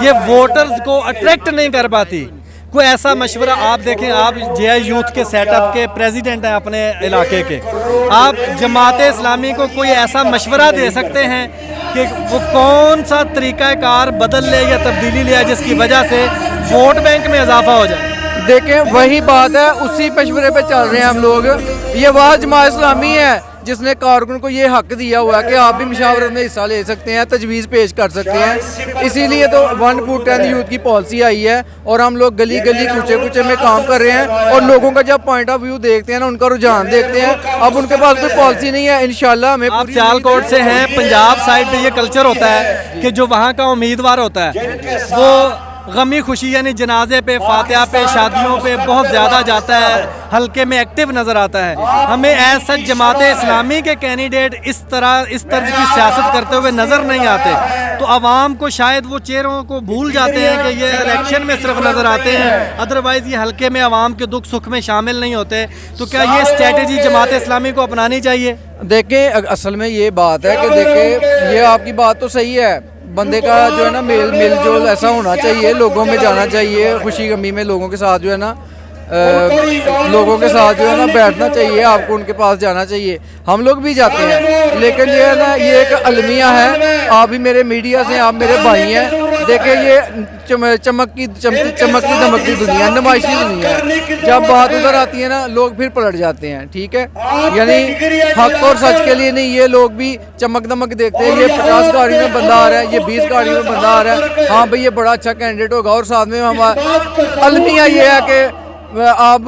یہ ووٹرز کو اٹریکٹ نہیں کر پاتی. کوئی ایسا مشورہ آپ دیکھیں، آپ جے آئی یوتھ کے سیٹ اپ کے پریزیڈنٹ ہیں اپنے علاقے کے، آپ جماعت اسلامی کو کوئی ایسا مشورہ دے سکتے ہیں کہ وہ کون سا طریقہ کار بدل لے یا تبدیلی لے جس کی وجہ سے ووٹ بینک میں اضافہ ہو جائے؟ دیکھیں وہی بات ہے، اسی مشورے پہ چل رہے ہیں ہم لوگ. یہ وہ جماعت اسلامی ہے جس نے کارکن کو یہ حق دیا ہوا ہے کہ آپ بھی مشاورت میں حصہ لے سکتے ہیں، تجویز پیش کر سکتے ہیں. اسی لیے تو 1 بوتھ 10 یوتھ کی پالیسی آئی ہے، اور ہم لوگ گلی گلی کوچے کوچے میں کام کر رہے ہیں، اور لوگوں کا جب پوائنٹ آف ویو دیکھتے ہیں نا، ان کا رجحان دیکھتے ہیں. اب ان کے پاس کوئی پالیسی نہیں ہے، انشاءاللہ ہمیں آپ سیال کوٹ سے ہیں، پنجاب سائڈ پہ یہ کلچر ہوتا ہے کہ جو وہاں کا امیدوار ہوتا ہے وہ غمی خوشی یعنی جنازے پہ، فاتحہ پہ، شادیوں پہ بہت زیادہ جاتا ہے، حلقے میں ایکٹیو نظر آتا ہے. ہمیں ایسا جماعت اسلامی کے کینڈیڈیٹ اس طرز کی سیاست کرتے ہوئے نظر نہیں آتے، تو عوام کو شاید وہ چہروں کو بھول جاتے ہیں کہ یہ الیکشن میں صرف نظر آتے ہیں، ادروائز یہ حلقے میں عوام کے دکھ سکھ میں شامل نہیں ہوتے. تو کیا یہ اسٹریٹجی جماعت اسلامی کو اپنانی چاہیے؟ دیکھیں اصل میں یہ بات ہے کہ دیکھیں یہ آپ کی بات تو صحیح ہے، بندے کا جو ہے نا میل جول ایسا ہونا چاہیے، لوگوں میں جانا چاہیے، خوشی غمی میں لوگوں کے ساتھ جو ہے نا لوگوں کے ساتھ جو ہے نا بیٹھنا چاہیے، آپ کو ان کے پاس جانا چاہیے. ہم لوگ بھی جاتے ہیں، لیکن یہ ہے نا یہ ایک المیہ ہے. آپ بھی میرے میڈیا سے، آپ میرے بھائی ہیں. دیکھیں یہ چمکتی دمکتی دنیا، نمائشی دنیا ہے. جب بات ادھر آتی ہے نا لوگ پھر پلٹ جاتے ہیں. ٹھیک ہے، یعنی حق اور سچ کے لیے نہیں، یہ لوگ بھی چمک دمک دیکھتے ہیں. یہ 50 گاڑی میں بندہ آ رہا ہے، یہ 20 گاڑی میں بندہ آ رہا ہے، ہاں بھائی یہ بڑا اچھا کینڈیڈیٹ ہوگا، اور ساتھ میں ہمارا المیہ یہ ہے کہ آپ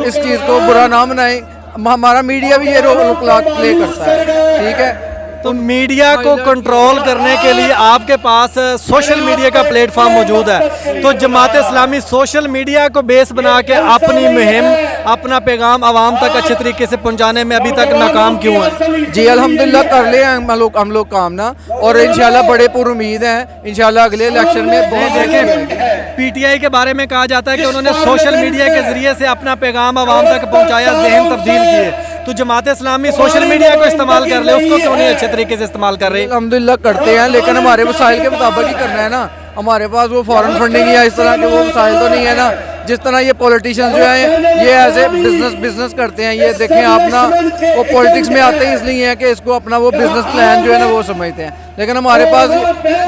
اس چیز کو برا نہ منائیں. ہمارا میڈیا بھی یہ رول پلے کرتا ہے. ٹھیک ہے، تو میڈیا کو کنٹرول کرنے کے لیے آپ کے پاس سوشل میڈیا کا پلیٹ فارم موجود ہے، تو جماعت اسلامی سوشل میڈیا کو بیس بنا کے اپنی مہم، اپنا پیغام عوام تک اچھے طریقے سے پہنچانے میں ابھی تک ناکام کیوں ہے؟ جی الحمدللہ کر لے ہم لوگ کام نا، اور انشاءاللہ بڑے پر امید ہیں انشاءاللہ اگلے الیکشن میں. دیکھیں پی ٹی آئی کے بارے میں کہا جاتا ہے کہ انہوں نے سوشل میڈیا کے ذریعے سے اپنا پیغام عوام تک پہنچایا، ذہن تبدیل کیے. تو جماعت اسلامی سوشل میڈیا کو استعمال کر لے، اس کو کیوں نہیں اچھے طریقے سے استعمال کر رہی؟ الحمدللہ کرتے ہیں، لیکن ہمارے وسائل کے مطابق ہی کرنا ہے نا. ہمارے پاس وہ فارن فنڈنگ یا اس طرح کے وہ وسائل تو نہیں ہے نا. جس طرح یہ پولیٹیشین جو ہیں یہ ایز اے بزنس کرتے ہیں. یہ دیکھیں آپ نا وہ پولیٹکس میں آتے ہیں اس لیے ہے کہ اس کو اپنا وہ بزنس پلان جو ہے نا وہ سمجھتے ہیں. لیکن ہمارے پاس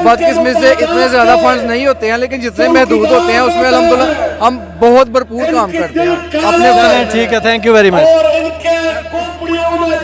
بدقسمتی سے اتنے زیادہ فنڈز نہیں ہوتے ہیں، لیکن جتنے محدود ہوتے ہیں اس میں الحمدللہ ہم بہت بھرپور کام کرتے ہیں اپنے. ٹھیک ہے، تھینک یو ویری مچ.